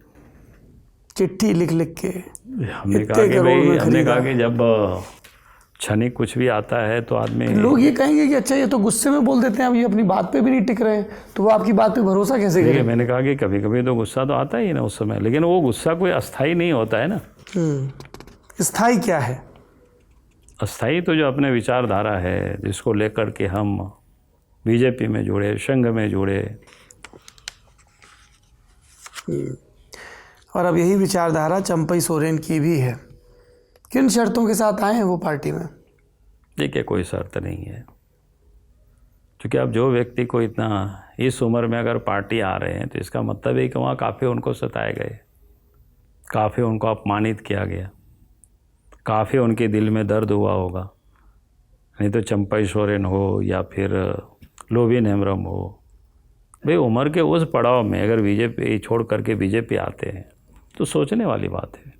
चिट्ठी लिख लिख के। हमने कहा कि भाई, हमने कहा कि जब क्षणिक कुछ भी आता है तो आदमी, लोग ये कहेंगे कि अच्छा ये तो गुस्से में बोल देते हैं, अब ये अपनी बात पे भी नहीं टिक रहे, तो वो आपकी बात पे भरोसा कैसे करें? मैंने कहा कि कभी कभी तो गुस्सा तो आता ही ना उस समय, लेकिन वो गुस्सा कोई अस्थाई नहीं होता है ना। स्थाई क्या है? अस्थाई तो जो अपने विचारधारा है, जिसको लेकर के हम बीजेपी में जुड़े, संघ में जुड़े। और अब यही विचारधारा चंपई सोरेन की भी है। किन शर्तों के साथ आए हैं वो पार्टी में? देखिए, कोई शर्त नहीं है, क्योंकि अब जो व्यक्ति को इतना इस उम्र में अगर पार्टी आ रहे हैं तो इसका मतलब है कि वहाँ काफ़ी उनको सताए गए, काफ़ी उनको अपमानित किया गया, काफ़ी उनके दिल में दर्द हुआ होगा। नहीं तो चंपई सोरेन हो या फिर लोबिन हेम्ब्रम हो, भाई उम्र के उस पड़ाव में अगर बीजेपी छोड़ करके बीजेपी आते हैं तो सोचने वाली बात है।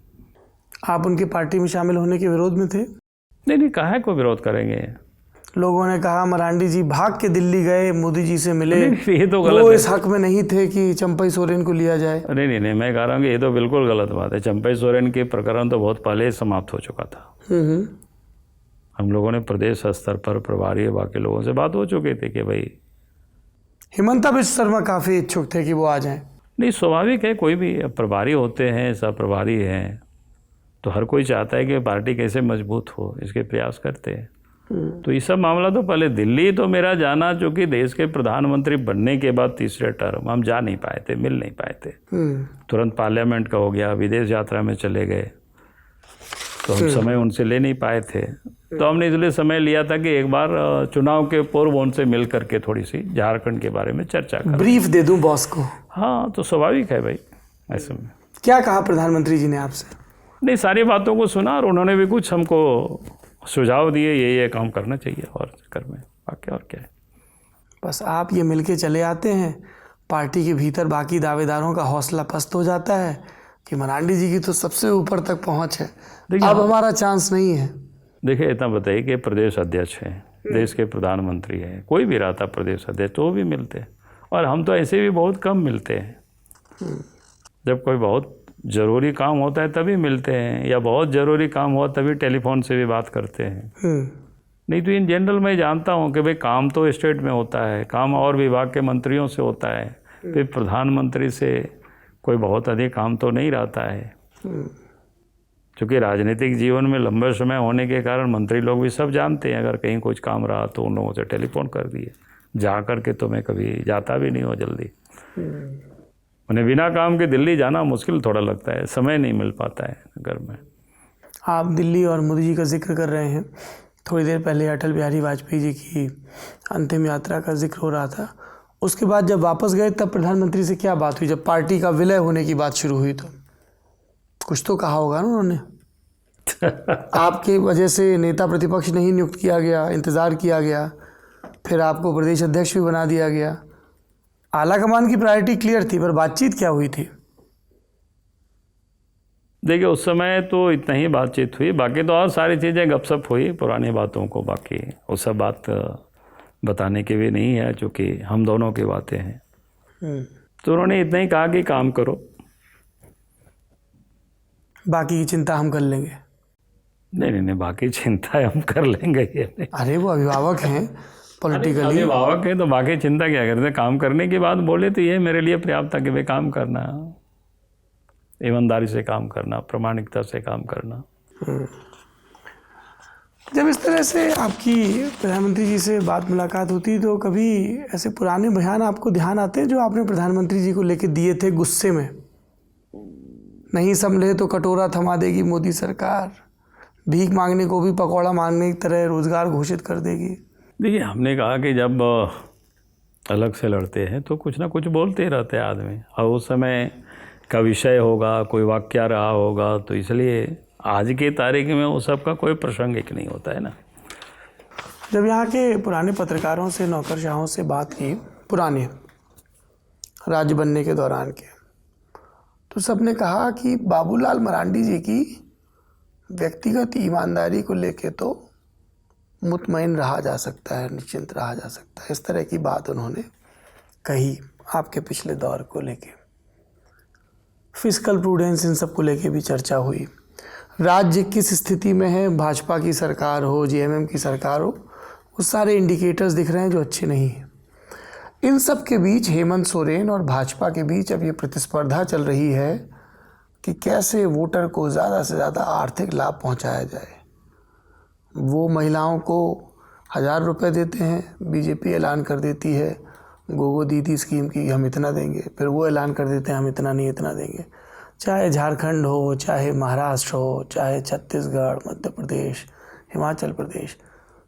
आप उनकी पार्टी में शामिल होने के विरोध में थे? नहीं, कहाँ को विरोध करेंगे। लोगों ने कहा मरांडी जी भाग के दिल्ली गए, मोदी जी से मिले, ये तो गलत वो है। इस हक में नहीं थे कि चंपई सोरेन को लिया जाए। नहीं, मैं कह रहा हूँ कि ये तो बिल्कुल गलत बात है। चंपई सोरेन के प्रकरण तो बहुत पहले ही समाप्त हो चुका था। हम लोगों ने प्रदेश स्तर पर प्रभारी बाकी लोगों से बात हो चुकी थी कि भाई, हिमंता बिश्व शर्मा काफ़ी इच्छुक थे कि वो आ जाएं। नहीं, स्वाभाविक है, कोई भी प्रभारी होते हैं, सब प्रभारी हैं, तो हर कोई चाहता है कि पार्टी कैसे मजबूत हो, इसके प्रयास करते हैं। तो ये सब मामला तो पहले दिल्ली तो मेरा जाना, जो कि देश के प्रधानमंत्री बनने के बाद तीसरे टर्म हम जा नहीं पाए थे, मिल नहीं पाए थे। तुरंत पार्लियामेंट का हो गया, विदेश यात्रा में चले गए, तो हम समय उनसे ले नहीं पाए थे। तो हमने इसलिए समय लिया था कि एक बार चुनाव के पूर्व उनसे मिल करके थोड़ी सी झारखंड के बारे में चर्चा करें। ब्रीफ दे दूं बॉस को? हाँ, तो स्वाभाविक है भाई ऐसे में। क्या कहा प्रधानमंत्री जी ने आपसे? नहीं, सारी बातों को सुना और उन्होंने भी कुछ हमको सुझाव दिए, ये काम करना चाहिए और चक्कर में, बाकी और क्या है। बस आप ये मिलके चले आते हैं, पार्टी के भीतर बाकी दावेदारों का हौसला पस्त हो जाता है कि मरांडी जी की तो सबसे ऊपर तक पहुंच है, अब हमारा चांस नहीं है। देखिए, इतना बताइए कि प्रदेश अध्यक्ष हैं, देश के प्रधानमंत्री हैं, कोई भी रहता प्रदेश अध्यक्ष तो वो भी मिलते हैं, और हम तो ऐसे भी बहुत कम मिलते हैं। जब कोई बहुत ज़रूरी काम होता है तभी मिलते हैं, या बहुत ज़रूरी काम हुआ तभी टेलीफोन से भी बात करते हैं। नहीं तो इन जनरल मैं जानता हूँ कि भाई काम तो स्टेट में होता है, काम और विभाग के मंत्रियों से होता है, फिर प्रधानमंत्री से कोई बहुत अधिक काम तो नहीं रहता है। क्योंकि राजनीतिक जीवन में लंबे समय होने के कारण मंत्री लोग भी सब जानते हैं, अगर कहीं कुछ काम रहा तो उन लोगों से टेलीफोन कर दिए। जा कर के तो मैं कभी जाता भी नहीं हूँ जल्दी। उन्हें बिना काम के दिल्ली जाना मुश्किल थोड़ा लगता है, समय नहीं मिल पाता है घर में। आप दिल्ली और मोदी जी का जिक्र कर रहे हैं, थोड़ी देर पहले अटल बिहारी वाजपेयी जी की अंतिम यात्रा का जिक्र हो रहा था। उसके बाद जब वापस गए तब प्रधानमंत्री से क्या बात हुई? जब पार्टी का विलय होने की बात शुरू हुई तो कुछ तो कहा होगा ना उन्होंने? आपके वजह से नेता प्रतिपक्ष नहीं नियुक्त किया गया, इंतज़ार किया गया, फिर आपको प्रदेश अध्यक्ष भी बना दिया गया। आला कमान की प्रायोरिटी क्लियर थी, पर बातचीत क्या हुई थी? देखिए, उस समय तो इतना ही बातचीत हुई, बाकी तो और सारी चीज़ें गपशप हुई पुरानी बातों को, बाकी वो सब बात बताने की भी नहीं है, चूँकि हम दोनों की बातें हैं। तो उन्होंने इतना ही कहा कि काम करो, बाकी की चिंता हम कर लेंगे। नहीं, बाकी चिंता हम कर लेंगे। ये अरे वो अभिभावक हैं, पॉलिटिकली अभिभावक है, तो बाकी चिंता क्या करते? काम करने की बात बोले तो ये मेरे लिए पर्याप्त था कि भाई काम करना, ईमानदारी से काम करना, प्रामाणिकता से काम करना। जब इस तरह से आपकी प्रधानमंत्री जी से बात मुलाकात होती तो कभी ऐसे पुराने बयान आपको ध्यान आते हैं जो आपने प्रधानमंत्री जी को लेके दिए थे गुस्से में? नहीं संभले तो कटोरा थमा देगी मोदी सरकार, भीख मांगने को भी पकौड़ा मांगने की तरह रोजगार घोषित कर देगी। देखिए, हमने कहा कि जब अलग से लड़ते हैं तो कुछ ना कुछ बोलते रहते हैं आदमी, और उस समय का विषय होगा, कोई वाक्य रहा होगा, तो इसलिए आज की तारीख में वो सब का कोई प्रासंगिक नहीं होता है ना। जब यहाँ के पुराने पत्रकारों से, नौकरशाहों से बात की, पुराने राज्य बनने के दौरान के, तो सबने कहा कि बाबूलाल मरांडी जी की व्यक्तिगत ईमानदारी को लेके तो मुतमईन रहा जा सकता है, निश्चिंत रहा जा सकता है। इस तरह की बात उन्होंने कही आपके पिछले दौर को लेके। फिस्कल प्रूडेंस, इन सब को लेके भी चर्चा हुई। राज्य किस स्थिति में है, भाजपा की सरकार हो, जेएमएम की सरकार हो, वो सारे इंडिकेटर्स दिख रहे हैं जो अच्छे नहीं हैं। इन सब के बीच हेमंत सोरेन और भाजपा के बीच अब ये प्रतिस्पर्धा चल रही है कि कैसे वोटर को ज़्यादा से ज़्यादा आर्थिक लाभ पहुंचाया जाए। वो महिलाओं को 1000 रुपये देते हैं, बीजेपी ऐलान कर देती है गोगो दीदी स्कीम की हम इतना देंगे, फिर वो ऐलान कर देते हैं हम इतना नहीं इतना देंगे। चाहे झारखंड हो, चाहे महाराष्ट्र हो, चाहे छत्तीसगढ़, मध्य प्रदेश, हिमाचल प्रदेश,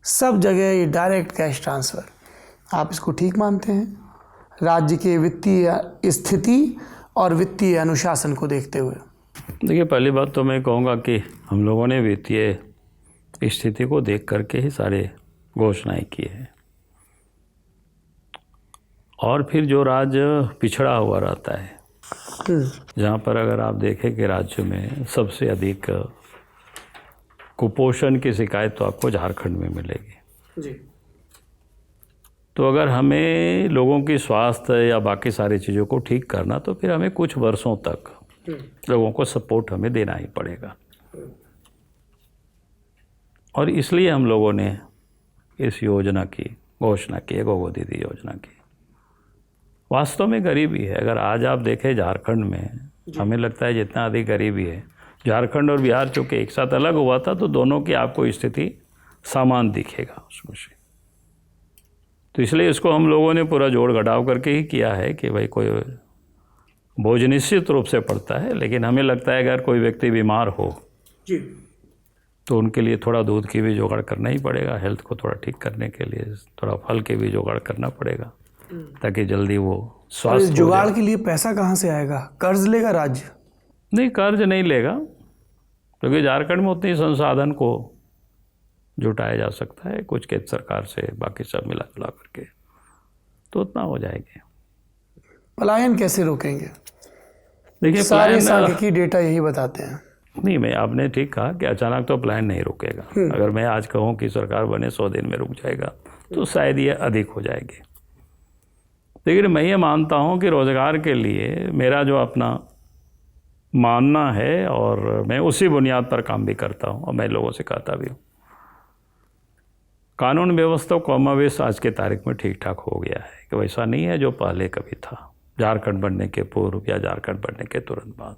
सब जगह ये डायरेक्ट कैश ट्रांसफ़र। आप इसको ठीक मानते हैं राज्य के वित्तीय स्थिति और वित्तीय अनुशासन को देखते हुए? देखिए, पहली बात तो मैं कहूँगा कि हम लोगों ने वित्तीय स्थिति को देख करके ही सारे घोषणाएं की है, और फिर जो राज्य पिछड़ा हुआ रहता है, जहाँ पर अगर आप देखें कि राज्य में सबसे अधिक कुपोषण की शिकायत तो आपको झारखंड में मिलेगी जी। तो अगर हमें लोगों की स्वास्थ्य या बाकी सारी चीज़ों को ठीक करना, तो फिर हमें कुछ वर्षों तक लोगों को सपोर्ट हमें देना ही पड़ेगा। और इसलिए हम लोगों ने इस योजना की घोषणा की, गोगो दीदी योजना की। वास्तव में गरीबी है। अगर आज आप देखें झारखंड में, हमें लगता है जितना अधिक गरीबी है, झारखंड और बिहार चूँकि एक साथ अलग हुआ था तो दोनों की आपको स्थिति समान दिखेगा उसमें से। तो इसलिए इसको हम लोगों ने पूरा जोड़ घटाव करके ही किया है कि भाई कोई बोझ निश्चित रूप से पड़ता है, लेकिन हमें लगता है अगर कोई व्यक्ति बीमार हो जी तो उनके लिए थोड़ा दूध की भी जुगाड़ करना ही पड़ेगा, हेल्थ को थोड़ा ठीक करने के लिए थोड़ा फल की भी जुगाड़ करना पड़ेगा ताकि जल्दी वो स्वास्थ्य हो जुगाड़ जाए। के लिए पैसा कहाँ से आएगा? कर्ज लेगा राज्य? नहीं, कर्ज नहीं लेगा, क्योंकि झारखंड में उतनी संसाधन को जुटाया जा सकता है कुछ केंद्र सरकार से, बाकी सब मिला जुला करके तो उतना हो जाएगी। पलायन कैसे रोकेंगे? देखिए, सारे सांख्यिकी डेटा यही बताते हैं। नहीं, मैं आपने ठीक कहा कि अचानक तो प्लान नहीं रुकेगा। अगर मैं आज कहूँ कि सरकार बने 100 दिन में रुक जाएगा तो शायद ये अधिक हो जाएगी। लेकिन मैं ये मानता हूँ कि रोज़गार के लिए मेरा जो अपना मानना है, और मैं उसी बुनियाद पर काम भी करता हूँ और मैं लोगों से कहता भी हूँ, कानून व्यवस्था कॉमावेश आज के तारीख में ठीक ठाक हो गया है कि वैसा नहीं है जो पहले कभी था, झारखंड बनने के पूर्व या झारखंड बनने के तुरंत बाद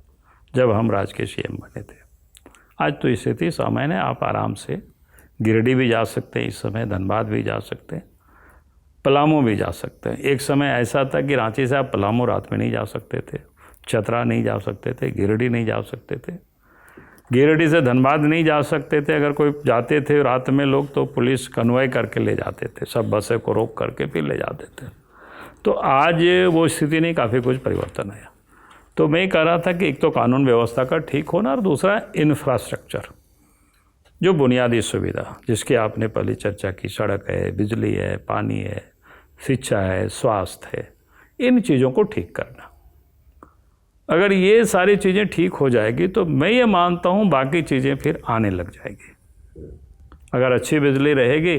जब हम राज्य के सीएम बने थे। आज तो स्थिति सामान्य है, आप आराम से गिरिडीह भी जा सकते हैं, इस समय धनबाद भी जा सकते हैं, पलामू भी जा सकते हैं। एक समय ऐसा था कि रांची से आप पलामू रात में नहीं जा सकते थे, चतरा नहीं जा सकते थे, गिरिडीह नहीं जा सकते थे, गिरिडीह से धनबाद नहीं जा सकते थे। अगर कोई जाते थे रात में लोग तो पुलिस कन्वॉय करके ले जाते थे, सब बसें को रोक करके फिर ले जाते थे। तो आज वो स्थिति नहीं, काफ़ी कुछ परिवर्तन आया। तो मैं कह रहा था कि एक तो कानून व्यवस्था का ठीक होना, और दूसरा इंफ्रास्ट्रक्चर, जो बुनियादी सुविधा जिसकी आपने पहले चर्चा की, सड़क है, बिजली है, पानी है, शिक्षा है, स्वास्थ्य है, इन चीज़ों को ठीक करना। अगर ये सारी चीज़ें ठीक हो जाएगी तो मैं ये मानता हूँ बाकी चीज़ें फिर आने लग जाएगी। अगर अच्छी बिजली रहेगी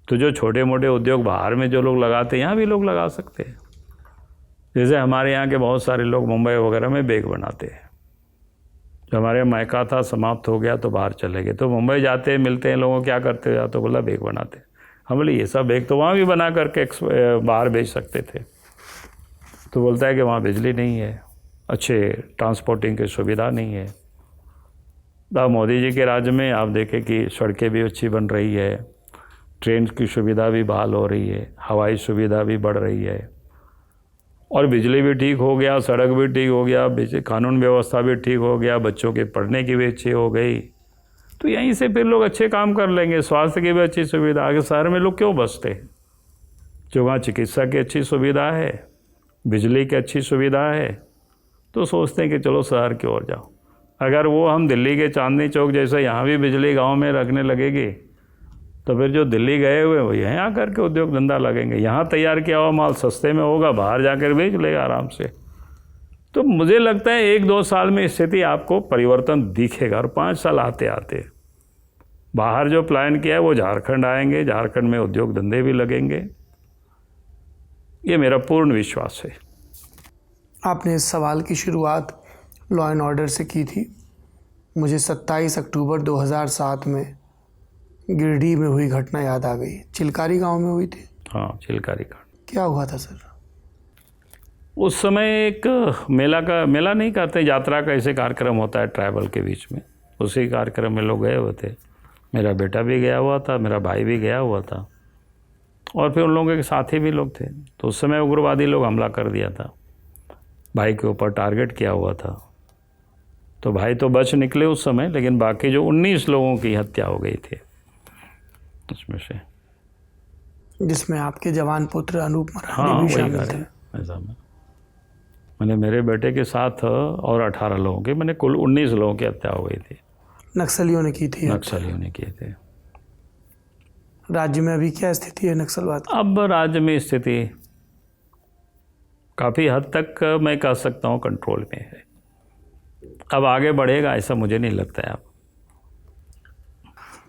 तो जो छोटे मोटे उद्योग बाहर में जो लोग लगाते हैं, यहाँ भी लोग लगा सकते हैं। जैसे हमारे यहाँ के बहुत सारे लोग मुंबई वगैरह में बैग बनाते हैं, जो हमारे मायका था समाप्त हो गया तो बाहर चले गए, तो मुंबई जाते हैं, मिलते हैं लोगों, क्या करते हो? तो बोला बैग बनाते। हम बोले ये सब बैग तो वहाँ भी बना करके बाहर बेच सकते थे। तो बोलता है कि वहाँ बिजली नहीं है, अच्छे ट्रांसपोर्टिंग की सुविधा नहीं है, अब मोदी जी के राज्य में आप देखें कि सड़कें भी अच्छी बन रही है, ट्रेन की सुविधा भी बहाल हो रही है, हवाई सुविधा भी बढ़ रही है, और बिजली भी ठीक हो गया, सड़क भी ठीक हो गया, कानून व्यवस्था भी ठीक हो गया, बच्चों के पढ़ने की भी अच्छी हो गई। तो यहीं से फिर लोग अच्छे काम कर लेंगे, स्वास्थ्य की भी अच्छी सुविधा। आगे शहर में लोग क्यों बसते हैं? जो वहाँ चिकित्सा की अच्छी सुविधा है, बिजली की अच्छी सुविधा है, तो सोचते हैं कि चलो शहर की ओर जाओ। अगर वो हम दिल्ली के चांदनी चौक जैसे यहाँ भी बिजली गांव में रखने लगेगी, तो फिर जो दिल्ली गए हुए वो यहाँ आकर के उद्योग धंधा लगेंगे। यहाँ तैयार किया हुआ माल सस्ते में होगा, बाहर जाकर बेच लेगा आराम से। तो मुझे लगता है 1-2 साल में स्थिति आपको परिवर्तन दिखेगा, और 5 साल आते आते बाहर जो प्लान किया है वो झारखंड आएंगे, झारखंड में उद्योग धंधे भी लगेंगे, ये मेरा पूर्ण विश्वास है। आपने इस सवाल की शुरुआत लॉ एंड ऑर्डर से की थी। मुझे 27 अक्टूबर 2007 में गिरिडीह में हुई घटना याद आ गई। चिलकारी गांव में हुई थी। हाँ, चिलकारी कांड। क्या हुआ था सर? उस समय एक मेला नहीं कहते, यात्रा का ऐसे कार्यक्रम होता है ट्राइबल के बीच में, उसी कार्यक्रम में लोग गए हुए थे। मेरा बेटा भी गया हुआ था, मेरा भाई भी गया हुआ था, और फिर उन लोगों के साथी भी लोग थे। तो उस समय उग्रवादी लोग हमला कर दिया था, भाई के ऊपर टारगेट किया हुआ था। तो भाई तो बच निकले उस समय, लेकिन बाकी जो 19 लोगों की हत्या हो गई थी उसमें से, जिसमें आपके जवान पुत्र अनूप मरांडी हाँ, भी शामिल थे। ऐसा मैंने मेरे बेटे के साथ और 18 लोगों की, मैंने कुल 19 लोगों की हत्या हो गई थी। नक्सलियों ने की थी। नक्सलियों ने किए थे। राज्य में अभी क्या स्थिति है नक्सलवाद की? अब राज्य में स्थिति काफ़ी हद तक मैं कह सकता हूँ कंट्रोल में है। अब आगे बढ़ेगा ऐसा मुझे नहीं लगता है। अब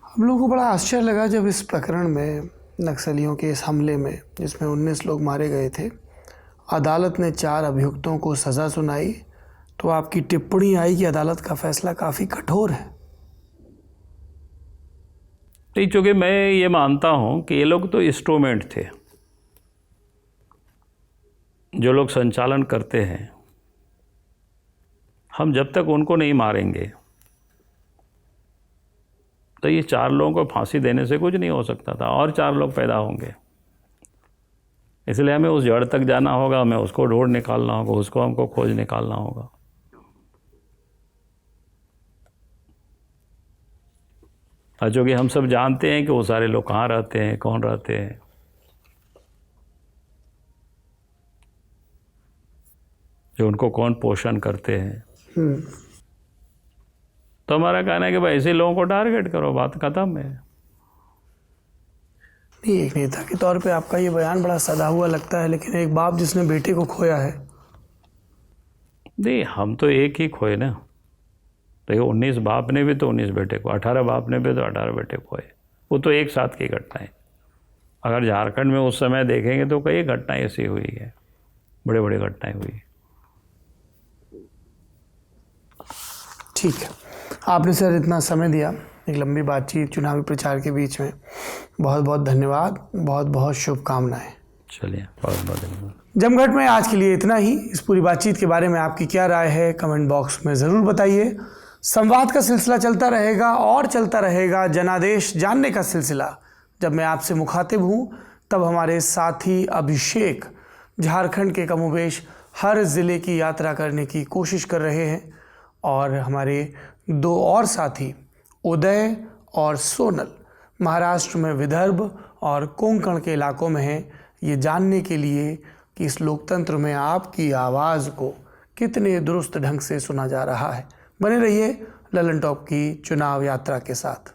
हम लोगों को बड़ा आश्चर्य लगा जब इस प्रकरण में, नक्सलियों के इस हमले में जिसमें 19 लोग मारे गए थे, अदालत ने 4 अभियुक्तों को सज़ा सुनाई, तो आपकी टिप्पणी आई कि अदालत का फैसला काफ़ी कठोर है। नहीं, चूँकि मैं ये मानता हूँ कि ये लोग तो इंस्ट्रूमेंट थे, जो लोग संचालन करते हैं। हम जब तक उनको नहीं मारेंगे तो ये 4 लोगों को फांसी देने से कुछ नहीं हो सकता था, और 4 लोग पैदा होंगे। इसलिए हमें उस जड़ तक जाना होगा, हमें उसको ढूंढ निकालना होगा, उसको हमको खोज निकालना होगा। और जो कि हम सब जानते हैं कि वो सारे लोग कहाँ रहते हैं, कौन रहते हैं, जो उनको कौन पोषण करते हैं। तो हमारा कहना है कि भाई ऐसे लोगों को टारगेट करो, बात खत्म है। नहीं, एक नेता के तौर पे आपका ये बयान बड़ा सदा हुआ लगता है, लेकिन एक बाप जिसने बेटे को खोया है। नहीं, हम तो एक ही खोए ना। तो ये 19 बाप ने भी तो 19 बेटे को, 18 बाप ने भी तो 18 बेटे खोए। वो तो एक साथ की घटना है। अगर झारखंड में उस समय देखेंगे तो कई घटनाएं ऐसी हुई है, बड़े बड़े घटनाएं हुई। ठीक है, आपने सर इतना समय दिया, एक लंबी बातचीत चुनावी प्रचार के बीच में। बहुत बहुत धन्यवाद, बहुत बहुत शुभकामनाएं। चलिए, बहुत बहुत धन्यवाद। जमघट में आज के लिए इतना ही। इस पूरी बातचीत के बारे में आपकी क्या राय है, कमेंट बॉक्स में ज़रूर बताइए। संवाद का सिलसिला चलता रहेगा और चलता रहेगा, जनादेश जानने का सिलसिला। जब मैं आपसे मुखातिब हूँ तब हमारे साथी अभिषेक झारखंड के कमोबेश हर ज़िले की यात्रा करने की कोशिश कर रहे हैं, और हमारे 2 और साथी उदय और सोनल महाराष्ट्र में विदर्भ और कोंकण के इलाकों में हैं, ये जानने के लिए कि इस लोकतंत्र में आपकी आवाज़ को कितने दुरुस्त ढंग से सुना जा रहा है। बने रहिए ललन टॉप की चुनाव यात्रा के साथ।